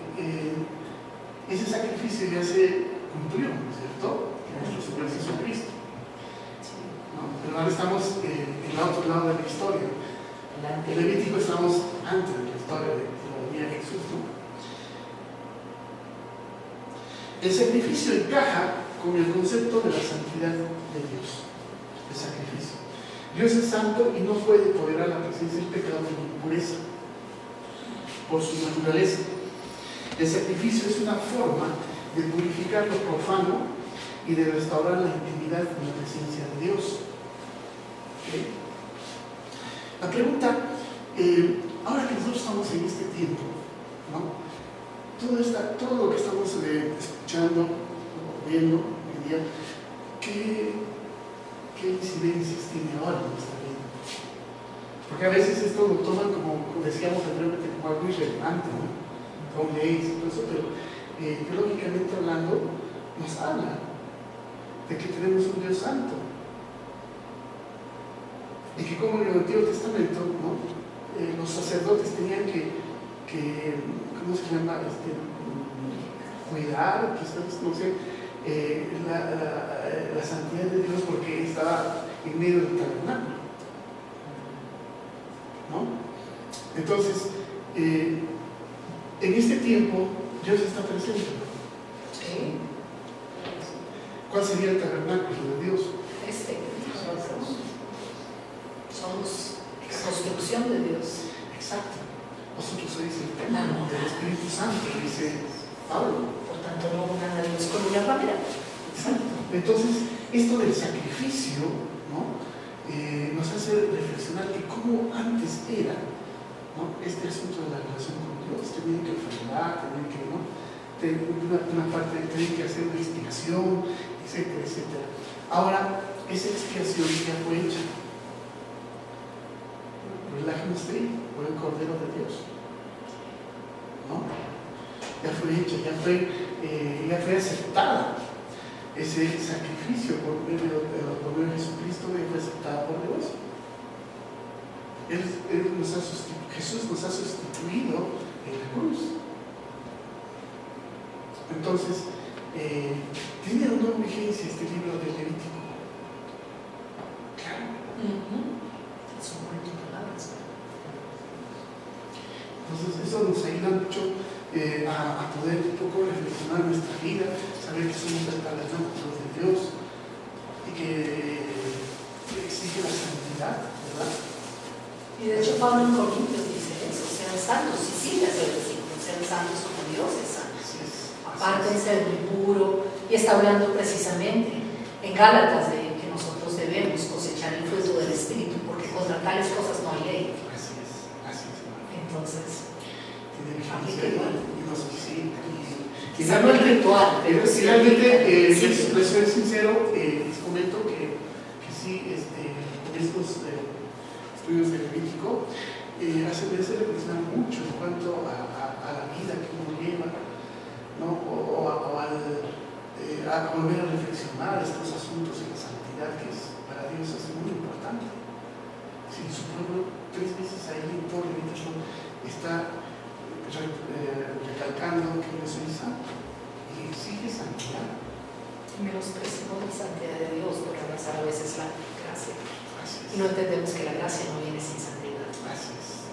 ese sacrificio ya se cumplió, ¿no es cierto? En nuestro Señor Jesucristo. ¿No? Pero ahora estamos en el otro lado de la historia. En Levítico estamos antes de la historia de la venida de Jesús, ¿no? El sacrificio encaja con el concepto de la santidad de Dios. El sacrificio. Dios es santo y no puede tolerar la presencia del pecado ni la impureza por su naturaleza. El sacrificio es una forma de purificar lo profano y de restaurar la intimidad con la presencia de Dios. ¿Okay? La pregunta, ahora que nosotros estamos en este tiempo, ¿no? Todo lo que estamos escuchando o viendo hoy en día, ¿qué incidencias tiene ahora en nuestra vida? Porque a veces esto lo toman como decíamos anteriormente, como algo irrelevante, ¿no? Con leyes y todo eso, pero teológicamente hablando, nos habla de que tenemos un Dios santo. Y que como en el Antiguo Testamento, ¿no? Los sacerdotes tenían que ¿cómo se llama? Cuidar, quizás, no sé, la santidad de Dios porque estaba en medio del tabernáculo, ¿no? Entonces, en este tiempo, Dios está presente. Sí. ¿Cuál sería el tabernáculo de Dios? Somos construcción de Dios. Exacto. Vosotros sois el templo del Espíritu Santo, dice Pablo. Por tanto, no una Dios con una ramera. Exacto. Entonces, esto del sacrificio, ¿no? Nos hace reflexionar que como antes era, ¿no? Este asunto de la relación con Dios, tenían que ofrendar, tenían que, ¿no? Una parte tenían que hacer una expiación, etcétera, etcétera. Ahora, esa expiación ya fue hecha. Relájense por el Cordero de Dios, ¿no? Ya fue hecha, ya fue aceptada. Ese sacrificio por medio de Jesucristo ya fue aceptado por Dios. Jesús nos ha sustituido en la cruz. Entonces, ¿tiene una vigencia este libro de Levítico? Claro. Son buenas palabras. Entonces, eso nos ayuda mucho a poder un poco reflexionar nuestra vida, saber que somos el tabernáculo de Dios y que exige la santidad, ¿verdad? Y de hecho, Pablo en Corintios dice eso: sean santos, y sigue ese versículo, sean santos como Dios es santo. Apártense del impuro, y está hablando precisamente en Gálatas de que nosotros debemos cosechar el fruto del Espíritu, porque contra tales cosas no hay ley. Así es. Entonces, Quizá no el ritual, pero finalmente, les soy sincero, les comento que sí, con estos estudios de Levítico, me hace reflexionar mucho en cuanto a la vida que uno lleva, ¿no? o a volver a reflexionar estos asuntos en la santidad, que para Dios es muy importante. Si su pueblo 3 veces ahí en todo Levítico está recalcando que yo soy santo y exige santidad. menospreciamos la santidad de Dios por abrazar a veces la gracia. Y no entendemos que la gracia no viene sin santidad. Así es.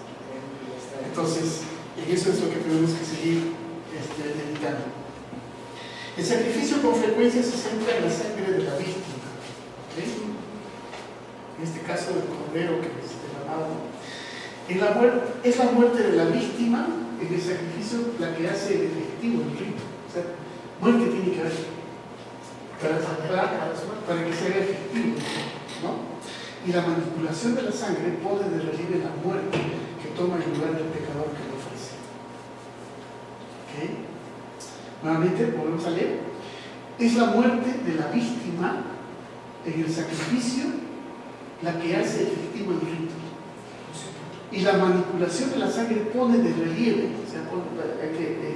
Entonces, en eso es lo que tenemos que seguir meditando. El sacrificio con frecuencia se centra en la sangre de la víctima. ¿Okay? En este caso, del cordero que es derramado. Es la muerte de la víctima en el sacrificio la que hace efectivo el rito. O sea, muerte tiene que haber para que sea efectivo, ¿no? Y la manipulación de la sangre pone de relieve la muerte que toma el lugar del pecador que lo ofrece. ¿Okay? Nuevamente, volvemos a leer. Es la muerte de la víctima en el sacrificio la que hace efectivo el rito. Y la manipulación de la sangre pone de relieve, o sea, hay que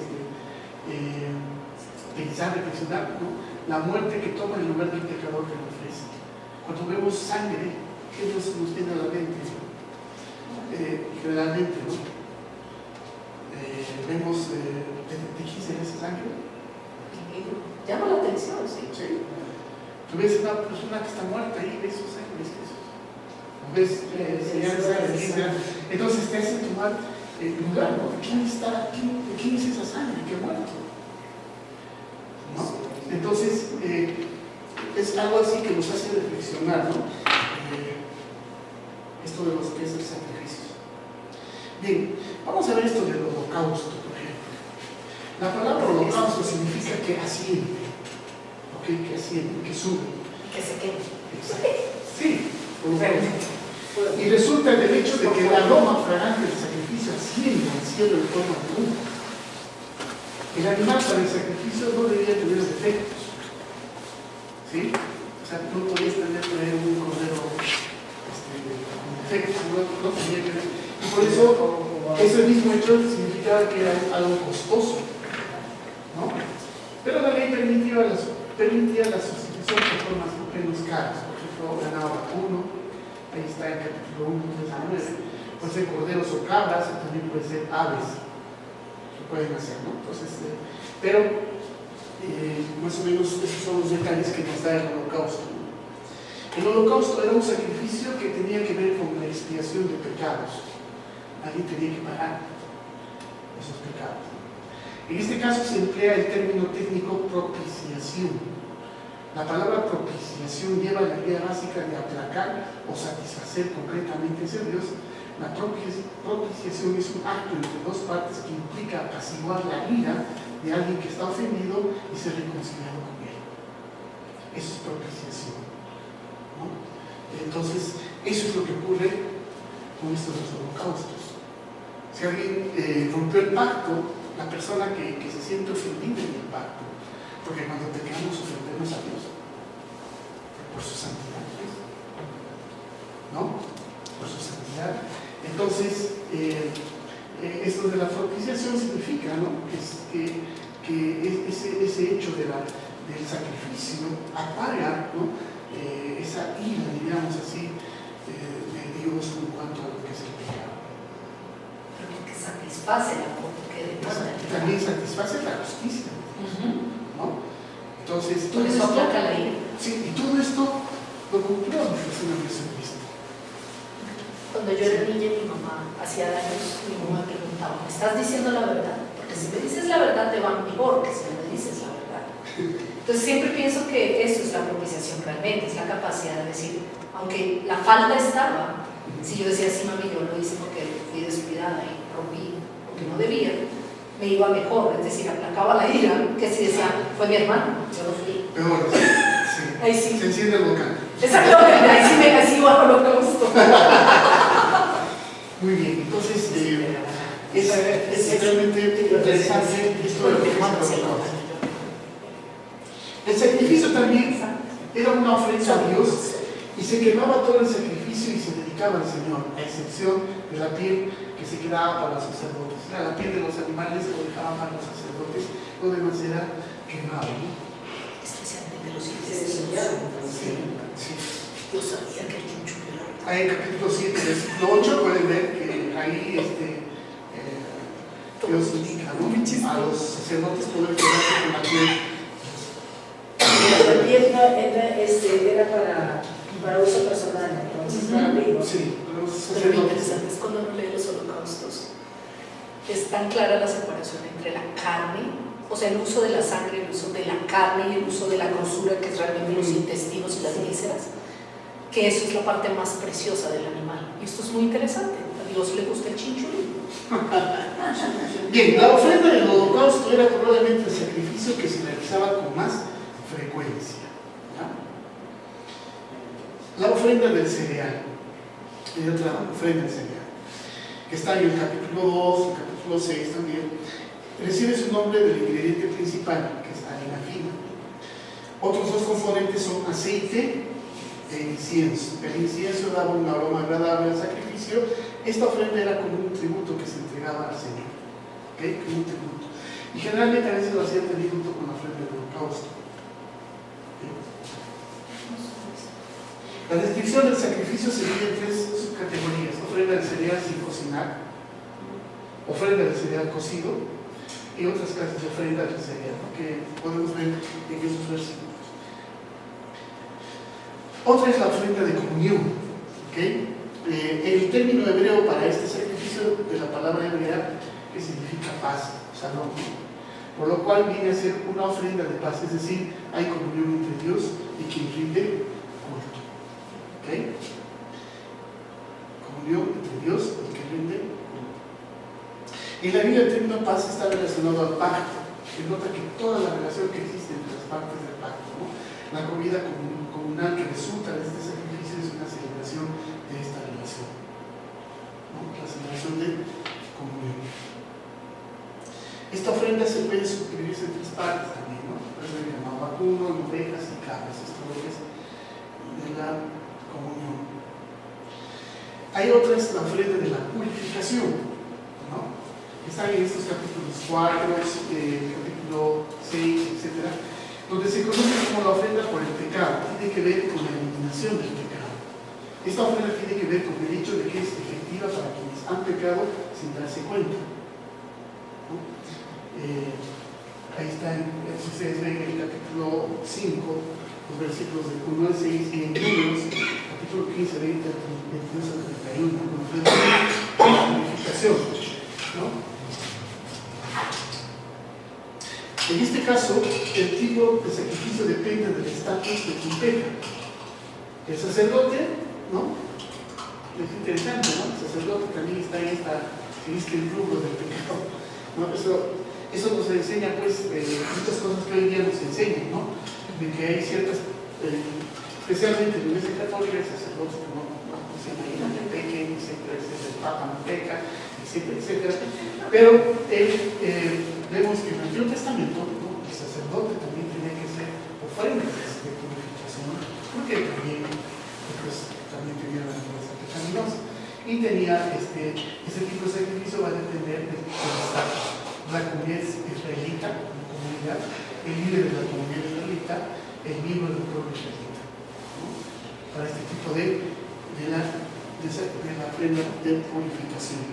pensar, reflexionar, ¿no? La muerte que toma el lugar del pecador que lo ofrece. Cuando vemos sangre, ¿qué nos viene a la mente? Generalmente, ¿no? Vemos, ¿de quién será esa sangre? Llama la atención, sí. ¿Sí? Tú ves una persona que está muerta y ves su sangre, ves entonces te hace tomar el lugar, ¿no? ¿Quién es esa sangre que ha muerto? ¿No? Entonces es algo así que nos hace reflexionar, ¿no? Esto de los que es el sacrificio. Bien, vamos a ver esto del holocausto, por ejemplo. La palabra holocausto significa que asciende, ¿ok? Que asciende, que sube, que se quede. Sí, holocausto. Y resulta del hecho de que el aroma fragante del sacrificio asciende al cielo en forma de humo. El animal para el sacrificio no debía tener defectos. ¿Sí? O sea, no podías tener un cordero con defectos, no tenía que ver. Y por eso, ese mismo hecho significaba que era algo costoso, ¿no? Pero la ley permitía la sustitución ciertas formas menos caras. Por ejemplo, ganado vacuno, ahí está el capítulo 1, 3 a 9. Puede ser corderos o cabras, o también puede ser aves, que pueden hacer, ¿no? Entonces, pero más o menos esos son los detalles que nos da el holocausto. El holocausto era un sacrificio que tenía que ver con la expiación de pecados. Alguien tenía que pagar esos pecados. En este caso se emplea el término técnico propiciación. La palabra propiciación lleva la idea básica de aplacar o satisfacer concretamente ese Dios. La propiciación es un acto entre dos partes que implica apaciguar la ira de alguien que está ofendido y ser reconciliado con él. Eso es propiciación, ¿no? Entonces, eso es lo que ocurre con estos dos holocaustos. Si alguien rompió el pacto, la persona que se siente ofendida en el pacto, porque cuando pecamos ofendemos a Dios por su santidad, ¿no? Por su santidad. Entonces, esto de la propiciación significa, ¿no? que ese hecho del sacrificio apaga, ¿no? Esa ira, digamos así, de Dios en cuanto a lo que es el pecado. Pero porque satisface el amor que también satisface la justicia, ¿no? Entonces, todo eso aplaca la ira. Sí, y todo esto lo cumplió la persona de Jesucristo. Cuando yo era niña, mi mamá hacía daños, mi mamá me preguntaba, ¿me estás diciendo la verdad? Porque si me dices la verdad te va mejor que si no me dices la verdad. Entonces siempre pienso que eso es la propiciación realmente, es la capacidad de decir, aunque la falta estaba, si yo decía, sí mami, yo lo hice porque fui descuidada y rompí porque no debía, me iba mejor, es decir, aplacaba la ira, que si decía, fue mi hermano, yo no fui. Peor, sí. Ahí sí. Se enciende el volcán. Exactamente, ahí sí me casi igual lo que gustó. Muy bien, entonces es realmente interesante esto de lo que es el holocausto. El sacrificio también era una ofrenda a Dios y se quemaba todo el sacrificio y se dedicaba al Señor, a excepción de la piel que se quedaba para los sacerdotes. La piel de los animales lo dejaban para los sacerdotes, lo demás era quemado, ¿no? Especialmente los intestinos. Sí. Yo sabía que el chunchullo era. Ahí en capítulo 7, versículo 8, pueden ver que ahí Dios indica, ¿no? A los sacerdotes poder quedarse con la piel. La piel era para uso personal, entonces para abrigo. Sí, los Pero lo sacerdotes. interesante es cuando uno lee los holocaustos. Es tan clara la separación entre la carne, o sea, el uso de la sangre, el uso de la carne y el uso de la grosura, que es realmente los intestinos y las vísceras, que eso es la parte más preciosa del animal. Y esto es muy interesante. A Dios le gusta el chinchulín. Bien, la ofrenda del holocausto era probablemente el sacrificio que se realizaba con más frecuencia, ¿ya? La ofrenda del cereal, hay otra ofrenda del cereal, que está en el capítulo 2, el capítulo 6 también, recibe su nombre del ingrediente principal, que es harina fina. Otros dos componentes son aceite e incienso. El incienso daba un aroma agradable al sacrificio. Esta ofrenda era como un tributo que se entregaba al Señor, ¿okay? Como un tributo. Y generalmente a veces lo hacían también junto con la ofrenda del holocausto. La descripción del sacrificio se divide en 3 subcategorías: ofrenda del cereal sin cocinar, ofrenda del cereal cocido y otras clases de ofrenda del cereal, ¿no? Que podemos ver en esos versículos. Otra es la ofrenda de comunión, ¿okay? El término hebreo para este sacrificio de la palabra hebrea que significa paz, shalom, por lo cual viene a ser una ofrenda de paz, es decir, hay comunión entre Dios y quien rinde culto. ¿Okay? Comunión entre Dios y quien rinde culto. En la Biblia el término paz está relacionado al pacto, que nota que toda la relación que existe entre las partes del pacto, ¿no? La comida comunal que resulta de este sacrificio es una celebración de esta relación, ¿no? La celebración de comunión. Esta ofrenda se puede subdividirse en 3 partes también, ¿no? Puede ser llamado vacuno, ovejas y cabras, esto es de la comunión. Hay otra, es la ofrenda de la purificación, ¿no? Están en estos capítulos 4, capítulo 6, etc. donde se conoce como la ofrenda por el pecado, tiene que ver con la eliminación del pecado. Esta ofrenda tiene que ver con el hecho de que es efectiva para quienes han pecado sin darse cuenta, ¿no? Ahí está, si ustedes ven en el capítulo 5, los versículos del 1 al 6, y en Números, capítulo 15, 20, 22 al 31, con ofrenda de purificación, ¿no? En este caso, el tipo de sacrificio depende del estatus de quien peca. El sacerdote, ¿no? Es interesante, ¿no? El sacerdote también está en este rubro del pecado, ¿no? Eso nos enseña, pues, muchas cosas que hoy día nos enseñan, ¿no? De que hay ciertas, especialmente en la Iglesia Católica, el sacerdote no se imagina que peque, etcétera, etcétera, el Papa no peca, etcétera, etcétera. Pero vemos que en el Antiguo Testamento, ¿no? El sacerdote también tenía que hacer ofrendas de purificación, porque también tenía la naturaleza pecaminosa. Y tenía ese tipo de sacrificio va a depender del estatus. La comunidad israelita, la comunidad, el líder de la comunidad israelita, el miembro del pueblo israelita, ¿no? Para este tipo de la ofrenda de purificación.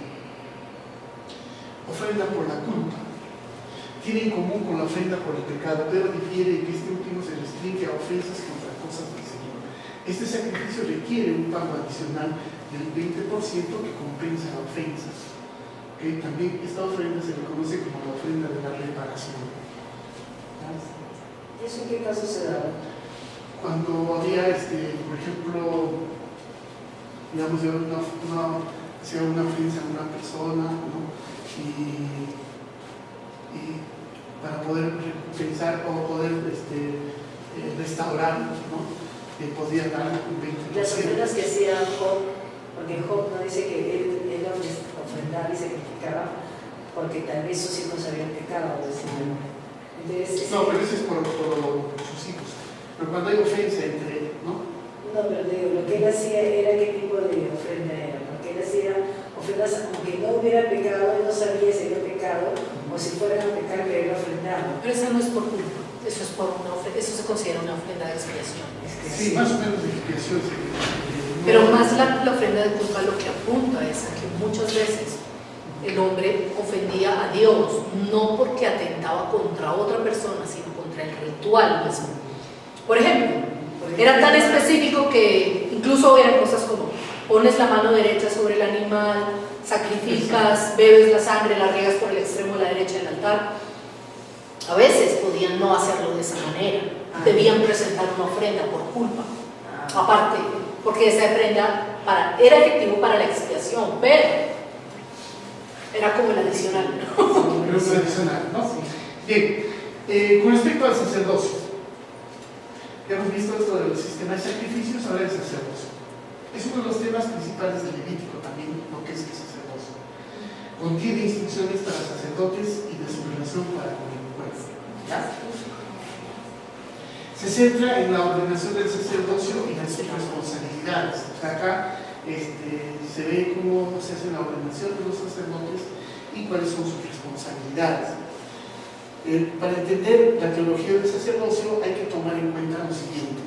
Ofrenda por la culpa. Tiene en común con la ofrenda por el pecado, pero difiere en que este último se restringe a ofensas contra cosas del Señor. Este sacrificio requiere un pago adicional del 20% que compensa la ofensa. Okay, también esta ofrenda se le conoce como la ofrenda de la reparación. ¿Eso en qué caso se da? Cuando había, por ejemplo, digamos, hacía una ofensa a una persona, ¿no? y para poder pensar o poder restaurar, ¿no? Podía dar un 20%. Las ofrendas que hacía Job, porque Job no dice que él ofrendaba y sacrificaba porque tal vez sus hijos habían pecado. Entonces, no, pero eso es por sus hijos. Pero cuando hay ofensa entre, ¿no? No, pero digo, lo que él hacía era qué tipo de ofrenda era, porque él hacía ofrendas aunque no hubiera pecado, él no sabía si había pecado o si fueran a pecar que él ofrendaba. Pero eso no es por culpa, eso es por una ofrenda, eso se considera una ofrenda de expiación. Sí, más o menos de expiación. Pero más la ofrenda de culpa lo que apunta es a que muchas veces el hombre ofendía a Dios, no porque atentaba contra otra persona, sino contra el ritual mismo. Por ejemplo, era tan específico que incluso eran cosas como pones la mano derecha sobre el animal, sacrificas, bebes la sangre, la riegas por el extremo de la derecha del altar. A veces podían no hacerlo de esa manera, debían presentar una ofrenda por culpa, aparte, porque esa ofrenda era efectivo para la expiación, pero era como el adicional, ¿no? Pero es adicional, ¿no? Sí. Bien, con respecto al sacerdocio, ya hemos visto esto del sistema de sacrificios, ahora el sacerdocio. Es uno de los temas principales del Levítico también, lo que es el sacerdocio. Contiene instrucciones para sacerdotes y de su relación para con el pueblo. ¿Ya? Se centra en la ordenación del sacerdocio y en sus responsabilidades. O sea, acá se ve cómo se hace la ordenación de los sacerdotes y cuáles son sus responsabilidades. Para entender la teología del sacerdocio hay que tomar en cuenta lo siguiente.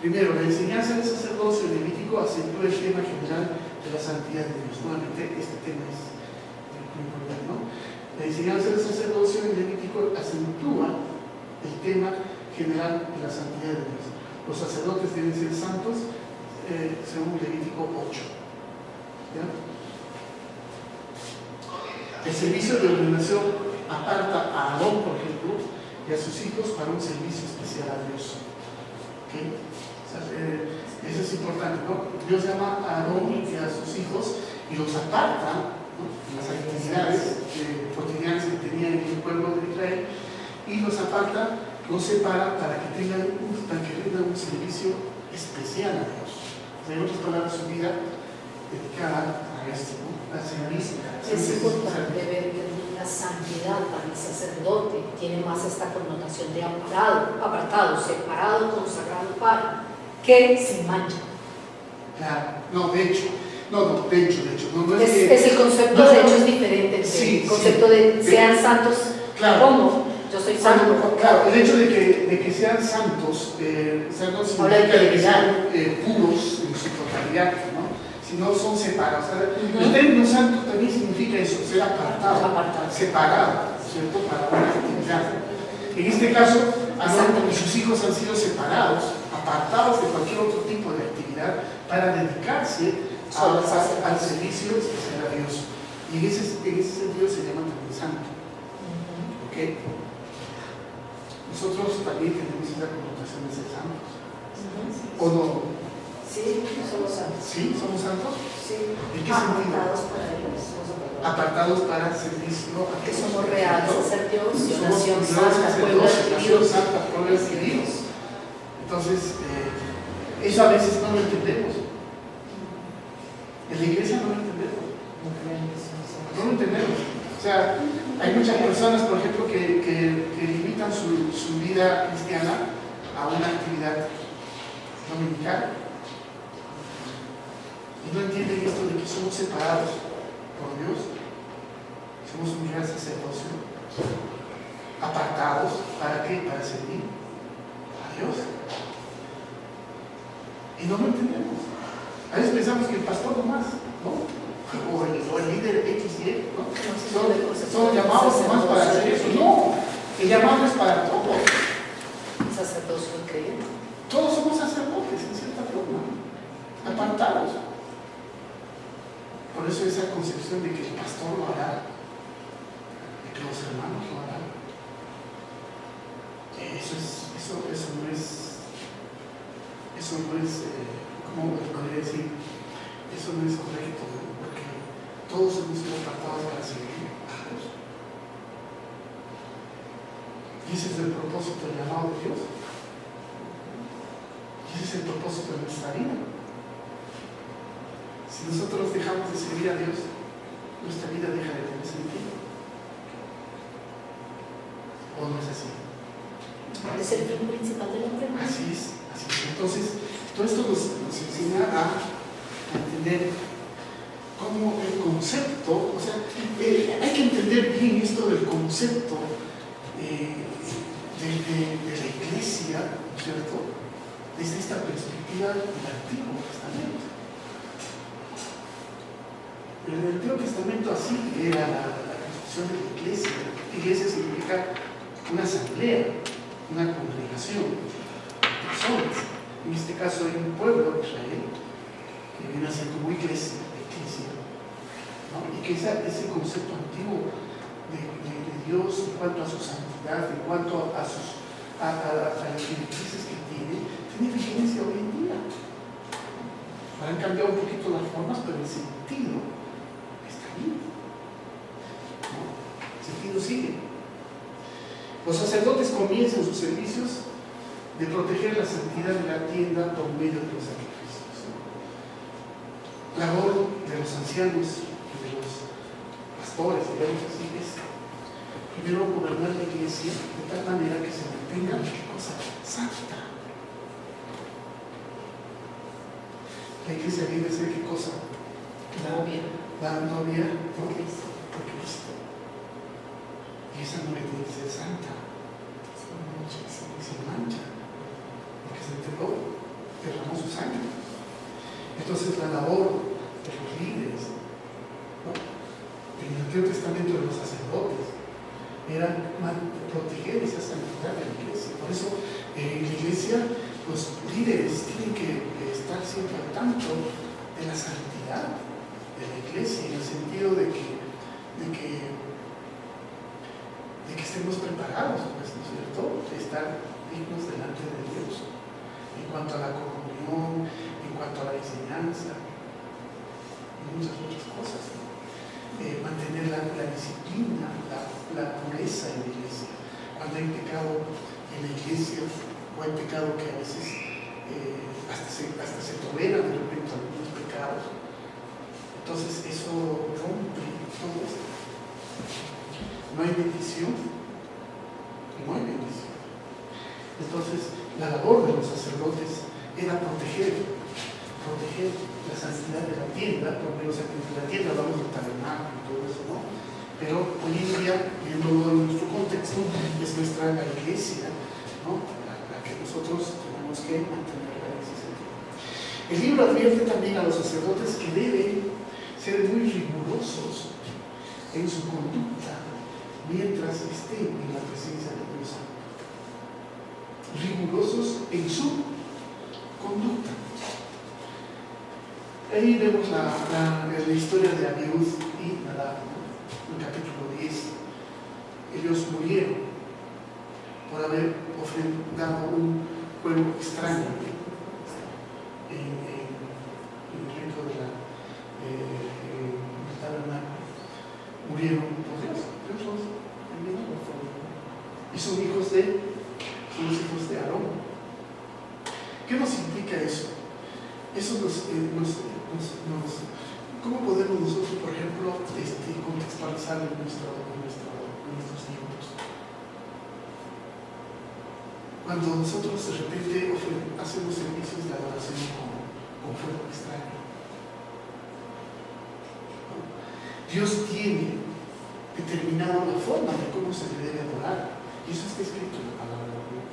Primero, la enseñanza del sacerdocio levítico acentúa el tema general de la santidad de Dios. Nuevamente, este tema es muy importante, ¿no? La enseñanza del sacerdocio en Levítico acentúa el tema general de la santidad de Dios. Los sacerdotes deben ser santos según Levítico 8. ¿Ya? El servicio de ordenación aparta a Aarón, por ejemplo, y a sus hijos para un servicio especial a Dios. ¿Okay? O sea, eso es importante, ¿no? Dios llama a Aarón y a sus hijos y los aparta, ¿no?, de las actividades cotidianas que tenían en el pueblo de Israel, y los aparta, los separa para que rindan un servicio especial a Dios. O sea, en otras palabras, su vida dedicada a esto, ¿no? La servicio. Es importante ver que la santidad para el sacerdote tiene más esta connotación de apartado, separado, consagrado para, que sin mancha. Claro, no, de hecho. No es el concepto, de hecho, es diferente. Sí, el concepto de sean santos, claro. ¿cómo? yo soy santo. Bueno, claro, el hecho de que sean santos, santos significa de que sean puros en su totalidad, ¿no? Si no son separados. O sea, el término santo también significa eso, ser apartado, separado, ¿cierto? Para una actividad. En este caso, Aarón y sus hijos han sido separados, apartados de cualquier otro tipo de actividad para dedicarse al servicio especial a Dios. Y en ese sentido se llama también santo. ¿Ok? Nosotros también tenemos esa connotación de ser santos. ¿O no? Sí, somos santos. ¿Sí? ¿Somos santos? Sí. ¿En qué sentido? Apartados para Dios. Apartados para servicio a Que Dios. somos reales sacerdotes, Somos nación reales santa, pueblo sacerdotes, nación adquirido. santa, pueblo adquirido. Entonces, eso a veces no lo entendemos. En la iglesia no lo entendemos. No lo entendemos. O sea, hay muchas personas, por ejemplo, que limitan su vida cristiana a una actividad dominical y no entienden esto de que somos separados por Dios, somos un gran sacerdocio, apartados, ¿para qué? Para servir a Dios. Y no lo entendemos. A veces pensamos que el pastor nomás, ¿no? O el líder XY, ¿no? Son llamados nomás para hacer eso. No, el llamado es para todos. Sacerdocio increíble. Todos somos sacerdotes, en cierta forma, apartados. Por eso esa concepción de que el pastor lo hará, de que los hermanos lo harán, eso no es, ¿cómo podría decir? Eso no es correcto, ¿no? Porque todos hemos sido apartados para servir a Dios. Y ese es el propósito del llamado de Dios. Y ese es el propósito de nuestra vida. Si nosotros dejamos de servir a Dios, nuestra vida deja de tener sentido. ¿O no es así? Es el fin principal del hombre. Así es, así es. Entonces, todo esto nos enseña a entender cómo el concepto, o sea, hay que entender bien esto del concepto de la iglesia, ¿no es cierto? Desde esta perspectiva del Antiguo Testamento. En el Antiguo Testamento así era la construcción de la iglesia. La iglesia significa una asamblea, una congregación de personas. En este caso hay un pueblo de Israel que viene a ser como iglesia, ¿no? Y que ese concepto antiguo de Dios en cuanto a su santidad, en cuanto a las directrices que tiene vigencia hoy en día. Han cambiado un poquito las formas, pero el sentido está ahí, ¿no? El sentido sigue. Los sacerdotes comienzan sus servicios de proteger la santidad de la tienda por medio de los sacrificios. La labor de los ancianos y de los pastores, digamos así, es primero gobernar la iglesia de tal manera que se mantenga cosa santa. La iglesia viene a ser ¿qué cosa? La novia por Cristo. Y esa novia tiene que ser santa, sin mancha, porque se entregó, derramó su sangre. Entonces la labor de los líderes, ¿no? En el Antiguo Testamento de los sacerdotes era proteger esa santidad de la iglesia. Por eso en la iglesia los líderes tienen que estar siempre al tanto de la santidad de la iglesia, en el sentido de que estemos preparados, pues, ¿no es cierto?, de estar dignos delante de Dios en cuanto a la comunión, en cuanto a la enseñanza y muchas otras cosas, ¿no? Mantener la disciplina, la pureza en la iglesia. Cuando hay pecado en la iglesia, o hay pecado que a veces hasta se toleran de repente algunos pecados, entonces eso rompe todo esto. No hay bendición. Entonces, la labor de los sacerdotes era proteger la santidad de la tienda, porque la tienda hablamos del tabernáculo y todo eso, ¿no? Pero hoy en día, viéndolo en nuestro contexto, es nuestra la iglesia, ¿no? la que nosotros tenemos que mantener en ese sentido. El libro advierte también a los sacerdotes que deben ser muy rigurosos en su conducta mientras estén en la presencia de Dios Santo. Rigurosos en su conducta. Ahí vemos la historia de Abiud y Nadab, ¿no? En el capítulo 10. Ellos murieron por haber ofrendado un fuego extraño en el rito de la tabernáculo. Murieron por Dios los envió por favor. Y son los hijos de Aarón. ¿Qué nos implica eso? Eso ¿cómo podemos nosotros, por ejemplo, contextualizar en nuestros tiempos? Cuando nosotros de repente hacemos servicios de adoración con fuego extraño, ¿no? Dios tiene determinado la forma de cómo se le debe adorar, y eso está escrito en la palabra de Dios.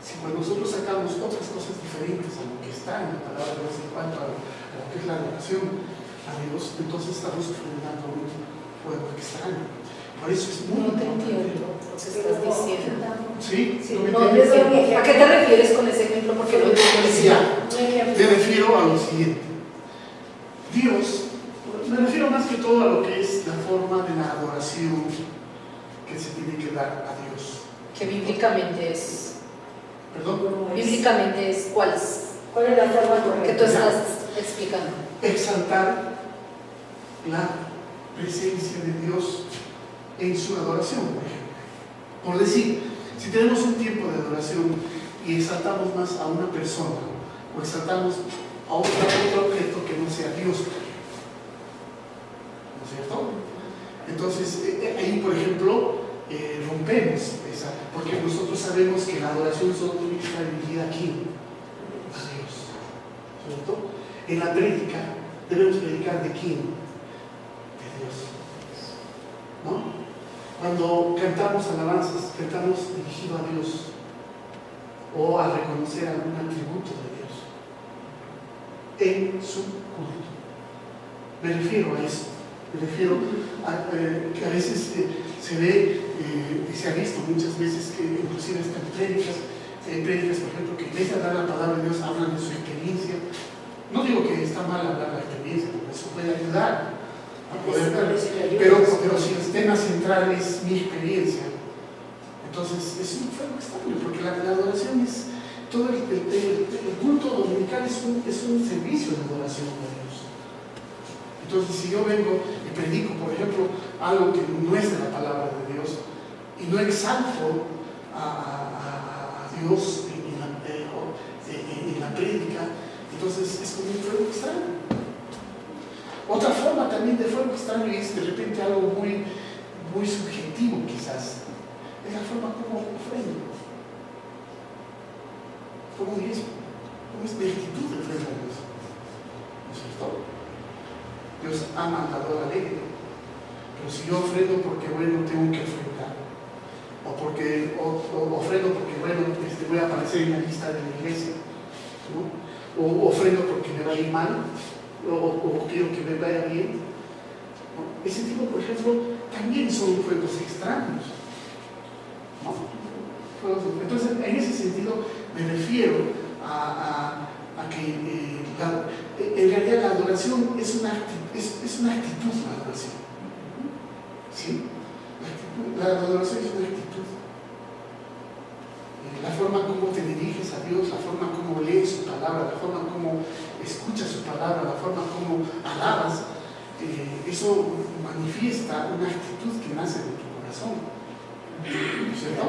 Si cuando nosotros sacamos otras cosas diferentes a lo que está en la palabra de Dios en cuanto a lo que es la adoración a Dios, entonces estamos ofrendando un fuego extraño. Por eso es muy importante lo que estás diciendo. ¿Sí? Sí, ¿No me no, entiendes? ¿a qué te refieres con ese ejemplo? Porque lo entiendo. Ya, me refiero a lo siguiente. Dios, me refiero más que todo a lo que es la forma de la adoración que se tiene que dar a Dios. Que bíblicamente es. ¿Perdón? Bíblicamente es ¿cuál es la forma que correcta? tú estás explicando? Exaltar la presencia de Dios en su adoración, por ejemplo. Por decir, si tenemos un tiempo de adoración y exaltamos más a una persona o exaltamos a otro objeto que no sea Dios, ¿no es cierto? Entonces, ahí, por ejemplo, rompemos esa, porque nosotros sabemos que la adoración solo tiene que estar dirigida aquí, a Dios, ¿cierto? En la prédica debemos predicar de quién, de Dios, ¿no? Cuando cantamos alabanzas, cantamos dirigido a Dios o a reconocer algún atributo de Dios en su culto. Me refiero a eso. Me refiero a que a veces se ve y se ha visto muchas veces que inclusive están prédicas, por ejemplo, que en vez de hablar la palabra de Dios hablan de su experiencia. No digo que está mal hablar la experiencia, porque eso puede ayudar a poder dar, pero si el tema central es mi experiencia, entonces es un fuego extraño, porque la adoración es todo el culto dominical es un servicio de adoración a Dios. Entonces, si yo vengo y predico, por ejemplo, algo que no es de la palabra de Dios y no exalto a Dios en la prédica, entonces es como un fuego extraño. Otra forma también de fuego extraño es de repente algo muy, muy subjetivo quizás. Es la forma como ofrendo, como diezmo, como es mi actitud de ofrenda a Dios. ¿No es cierto? Dios ama al dador alegre, pero si yo ofrendo porque bueno tengo que ofrendar, o ofrendo porque bueno voy a aparecer en la lista de la iglesia, ¿no? O ofrendo porque me va a ir mal, o quiero que me vaya bien, ¿no? Ese tipo, por ejemplo, también son fuegos extraños, ¿no? Entonces, en ese sentido me refiero a que en realidad la adoración es una actitud, la adoración. ¿Sí? La adoración es una actitud. La forma como te diriges a Dios, la forma como lees su palabra, la forma como escuchas su palabra, la forma como alabas, eso manifiesta una actitud que nace de tu corazón. ¿Cierto?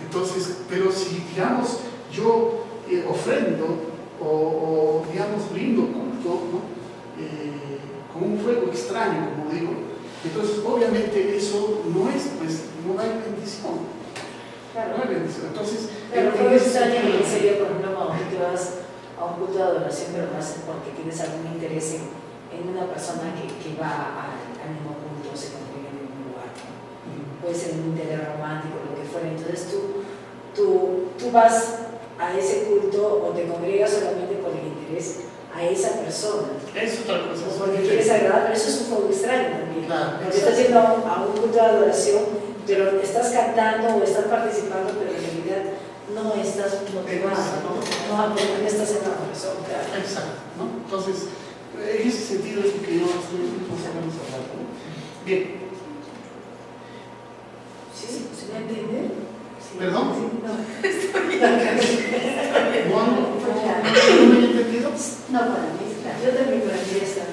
Entonces, pero si digamos yo ofrendo o digamos brindo culto, ¿no? Con un fuego extraño, como digo, entonces obviamente eso no es, pues no hay bendición. Claro. No hay bendición. Entonces, pero fuego extraño sería, por ejemplo, cuando tú vas a un culto de adoración, pero lo haces porque tienes algún interés en una persona que va al mismo culto. O sea, puede ser un interés romántico, lo que fuera. Entonces tú vas a ese culto o te congregas solamente por el interés a esa persona. Es otra cosa. O porque quieres agradar, pero eso es un juego extraño también. Claro. Porque estás yendo a un culto de adoración, pero estás cantando o estás participando, pero en realidad no estás motivado, no estás en la corazón, claro. Exacto, ¿no? Entonces, en ese sentido es lo que yo estoy hablando. Bien. Sí, ¿se me entiende? Sí. ¿Perdón? Sí, no. ¿No me he entendido? No, para mí es claro. Yo también para mí está.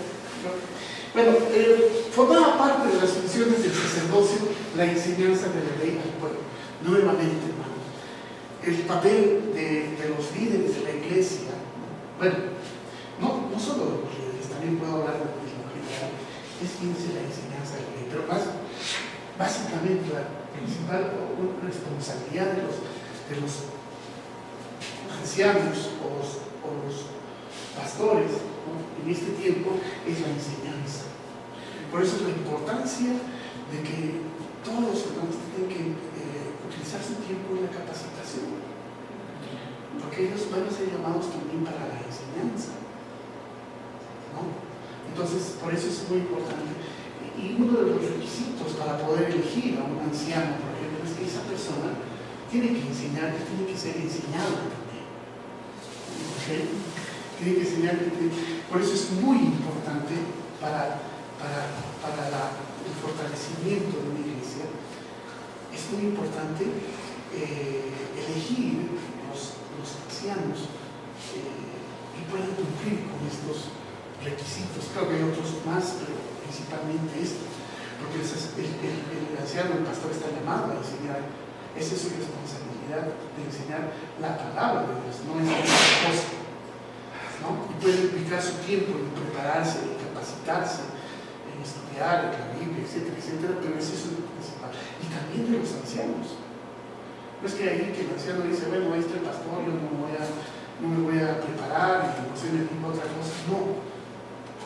Bueno, formaba parte de las funciones del sacerdocio la enseñanza de la ley al pueblo. Nuevamente, hermanos, el papel de los líderes de la iglesia, bueno, no solo de los líderes, también puedo hablar de lo general, es la enseñanza de la ley, pero básicamente la principal responsabilidad de los ancianos o los pastores, ¿no?, en este tiempo es la enseñanza. Por eso es la importancia de que todos los hermanos tienen que utilizar su tiempo en la capacitación, porque ellos van a ser llamados también para la enseñanza, ¿no? Entonces, por eso es muy importante. Y uno de los requisitos para poder elegir a un anciano, por ejemplo, es que esa persona tiene que enseñar, tiene que ser enseñado también. ¿Okay? Tiene que enseñar, por eso es muy importante para el fortalecimiento de una iglesia. Es muy importante elegir los ancianos que puedan cumplir con estos requisitos. Creo que hay otros más, pero principalmente esto, porque el anciano, el pastor, está llamado a enseñar. Esa es su responsabilidad, de enseñar la palabra de Dios, no es otra cosa, ¿no? Y puede implicar su tiempo en prepararse, en capacitarse, en estudiar la Biblia, etcétera, etcétera, pero ese es su principal. Y también de los ancianos. No es que ahí que el anciano dice, bueno, ahí está el pastor, yo no me voy a preparar y no sé ninguna otra cosa. No,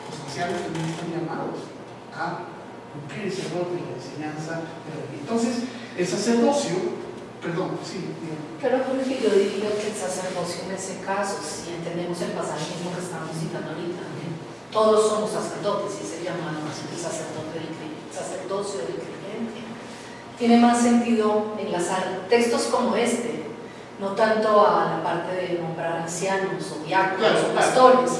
los ancianos también están llamados a cumplir ese rol de la enseñanza de la Biblia. Entonces, el sacerdocio, perdón, sí. Pero porque yo diría que el sacerdocio en ese caso, si entendemos el pasaje mismo que estamos citando ahorita, todos somos sacerdotes y se llama el sacerdocio del creyente. Tiene más sentido enlazar textos como este, no tanto a la parte de nombrar ancianos o diáconos o pastores,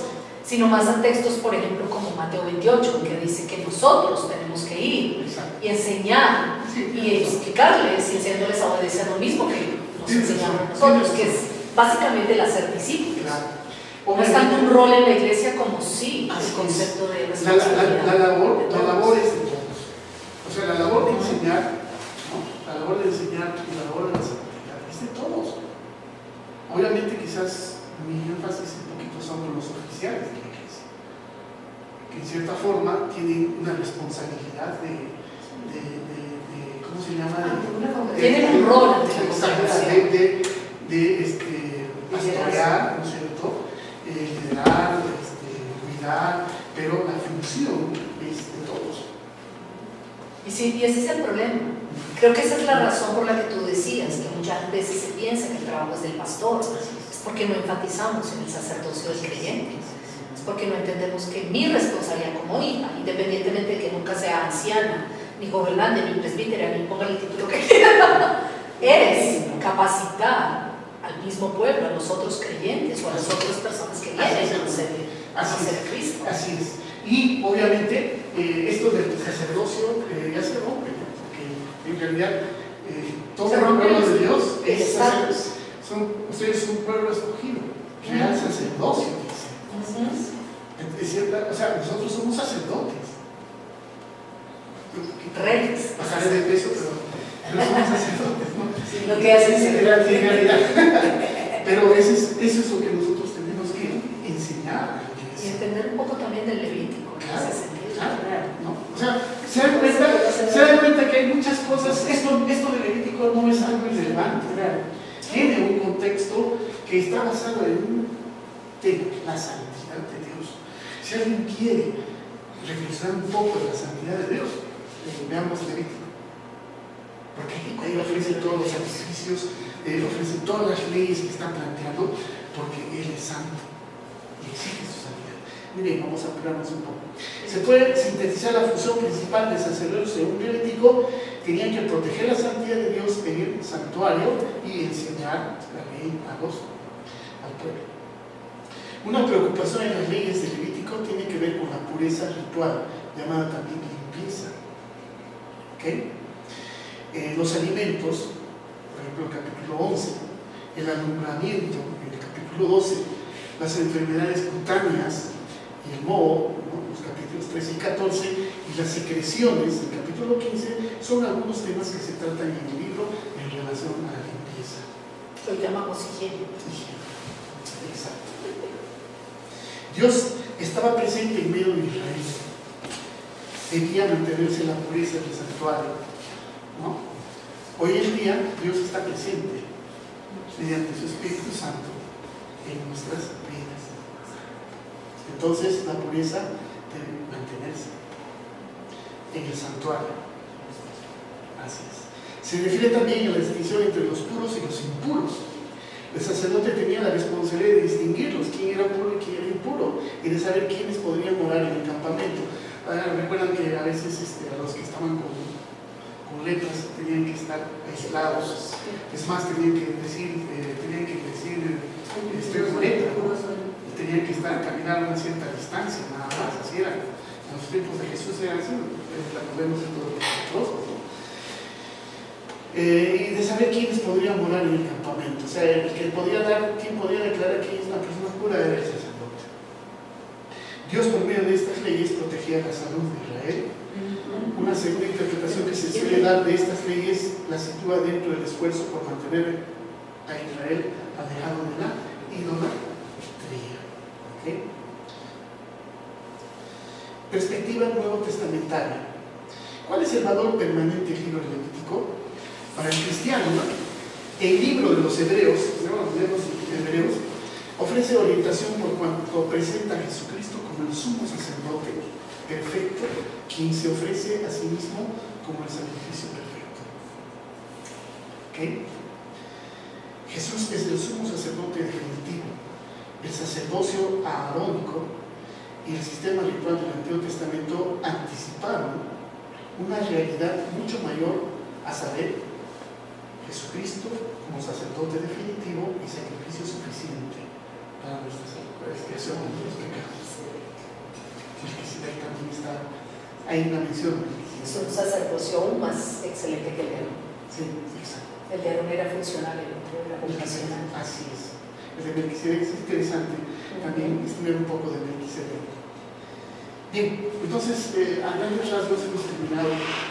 sino más a textos, por ejemplo, como Mateo 28, que dice que nosotros tenemos que ir y enseñar y explicarles y enseñándoles a obedecer lo mismo que nos enseñamos nosotros, que es básicamente el hacer discípulos. No es tanto un rol en la iglesia como sí el concepto de responsabilidad. La labor es de todos. O sea, la labor de enseñar, ¿no? La labor de enseñar y la labor de la santidad es de todos. Obviamente, quizás mi énfasis un poquito son con los oficiales de la iglesia, que en cierta forma tienen una responsabilidad de ¿cómo se llama? Tienen un rol ante la congregación. De pastorear, ¿no es cierto? Liderar, cuidar, pero la función es de todos. Y sí, y ese es el problema. Creo que esa es la razón por la que tú decías, que muchas veces se piensa que el trabajo es del pastor. Es porque no enfatizamos en el sacerdocio del creyente. Es porque no entendemos que mi responsabilidad como hija, independientemente de que nunca sea anciana, ni gobernante, ni presbítera, ni ponga el título que quiera, es capacitar al mismo pueblo, a los otros creyentes o a las otras personas que vienen a conocer a Cristo. Así es. Y obviamente esto del sacerdocio ya se rompe, porque en realidad todo el pueblo de Dios ustedes son un pueblo escogido, real sacerdocio, dice. O sea, nosotros somos sacerdotes. Reyes. Bajaré de peso, pero somos sacerdotes, ¿no? Sí, lo que hacen es realidad. Pero eso es lo que nosotros tenemos que enseñar. Y entender un poco también del Levítico, en ese sentido. ¿No? O sea, se dan cuenta que hay muchas cosas. Esto del Levítico no es algo irrelevante. Tiene un contexto que está basado en un tema, la santidad de Dios. Si alguien quiere reflexionar un poco de la santidad de Dios, veamos Levítico. todos los sacrificios, ofrece todas las leyes que están planteando, porque Él es santo y exige su santidad. Miren, vamos a apurarnos un poco. Se puede sintetizar la función principal del sacerdote según Levítico. Tenían que proteger la santidad de Dios en el santuario y enseñar la ley al pueblo. Una preocupación en las leyes de Levítico tiene que ver con la pureza ritual, llamada también limpieza. ¿Okay? Los alimentos, por ejemplo, el capítulo 11, el alumbramiento, en el capítulo 12, las enfermedades cutáneas y el moho, ¿no? Los capítulos 13 y 14, y las secreciones, el capítulo 15, son algunos temas que se tratan en el libro en relación a la limpieza. Lo llamamos higiene. Exacto. Dios estaba presente en medio de Israel. Debía mantenerse la pureza del santuario, ¿no? Hoy en día Dios está presente mediante su Espíritu Santo en nuestras vidas. Entonces la pureza debe mantenerse en el santuario. Así es. Se refiere también a la distinción entre los puros y los impuros. El sacerdote tenía la responsabilidad de distinguirlos, quién era puro y quién era impuro, y de saber quiénes podrían morar en el campamento. Recuerdan que a veces a los que estaban con lepras tenían que estar aislados. Es más, tenían que decir estoy con lepra, ¿no? Tenían que caminar a una cierta distancia, nada más. Así era. En los tiempos de Jesús era así, la vemos en todos los otros, ¿no? Y de saber quiénes podrían morar en el campamento. O sea, quien podía declarar quién es una persona pura era el sacerdote. Dios, por medio de estas leyes, protegía la salud de Israel. Una segunda interpretación que se suele dar de estas leyes la sitúa dentro del esfuerzo por mantener a Israel alejado de la idolatría. ¿Okay? Perspectiva nuevo testamentaria. ¿Cuál es el valor permanente del libro levítico? Para el cristiano, ¿no? El libro de los Hebreos, ofrece orientación por cuanto presenta a Jesucristo como el sumo sacerdote perfecto, quien se ofrece a sí mismo como el sacrificio perfecto. ¿Okay? Jesús es el sumo sacerdote definitivo. El sacerdocio aarónico y el sistema ritual del Antiguo Testamento anticiparon una realidad mucho mayor, a saber, Jesucristo como sacerdote definitivo y sacrificio suficiente para nuestra expiación de los pecados. Melquisedec también está, hay una mención. Es un sacerdocio aún más excelente que el de Aarón. Sí, exacto. El de Aarón era funcional, el otro era vocacional. Así es. El de Melquisedec es interesante también estudiar un poco de Melquisedec. Bien, entonces, a grandes rasgos hemos terminado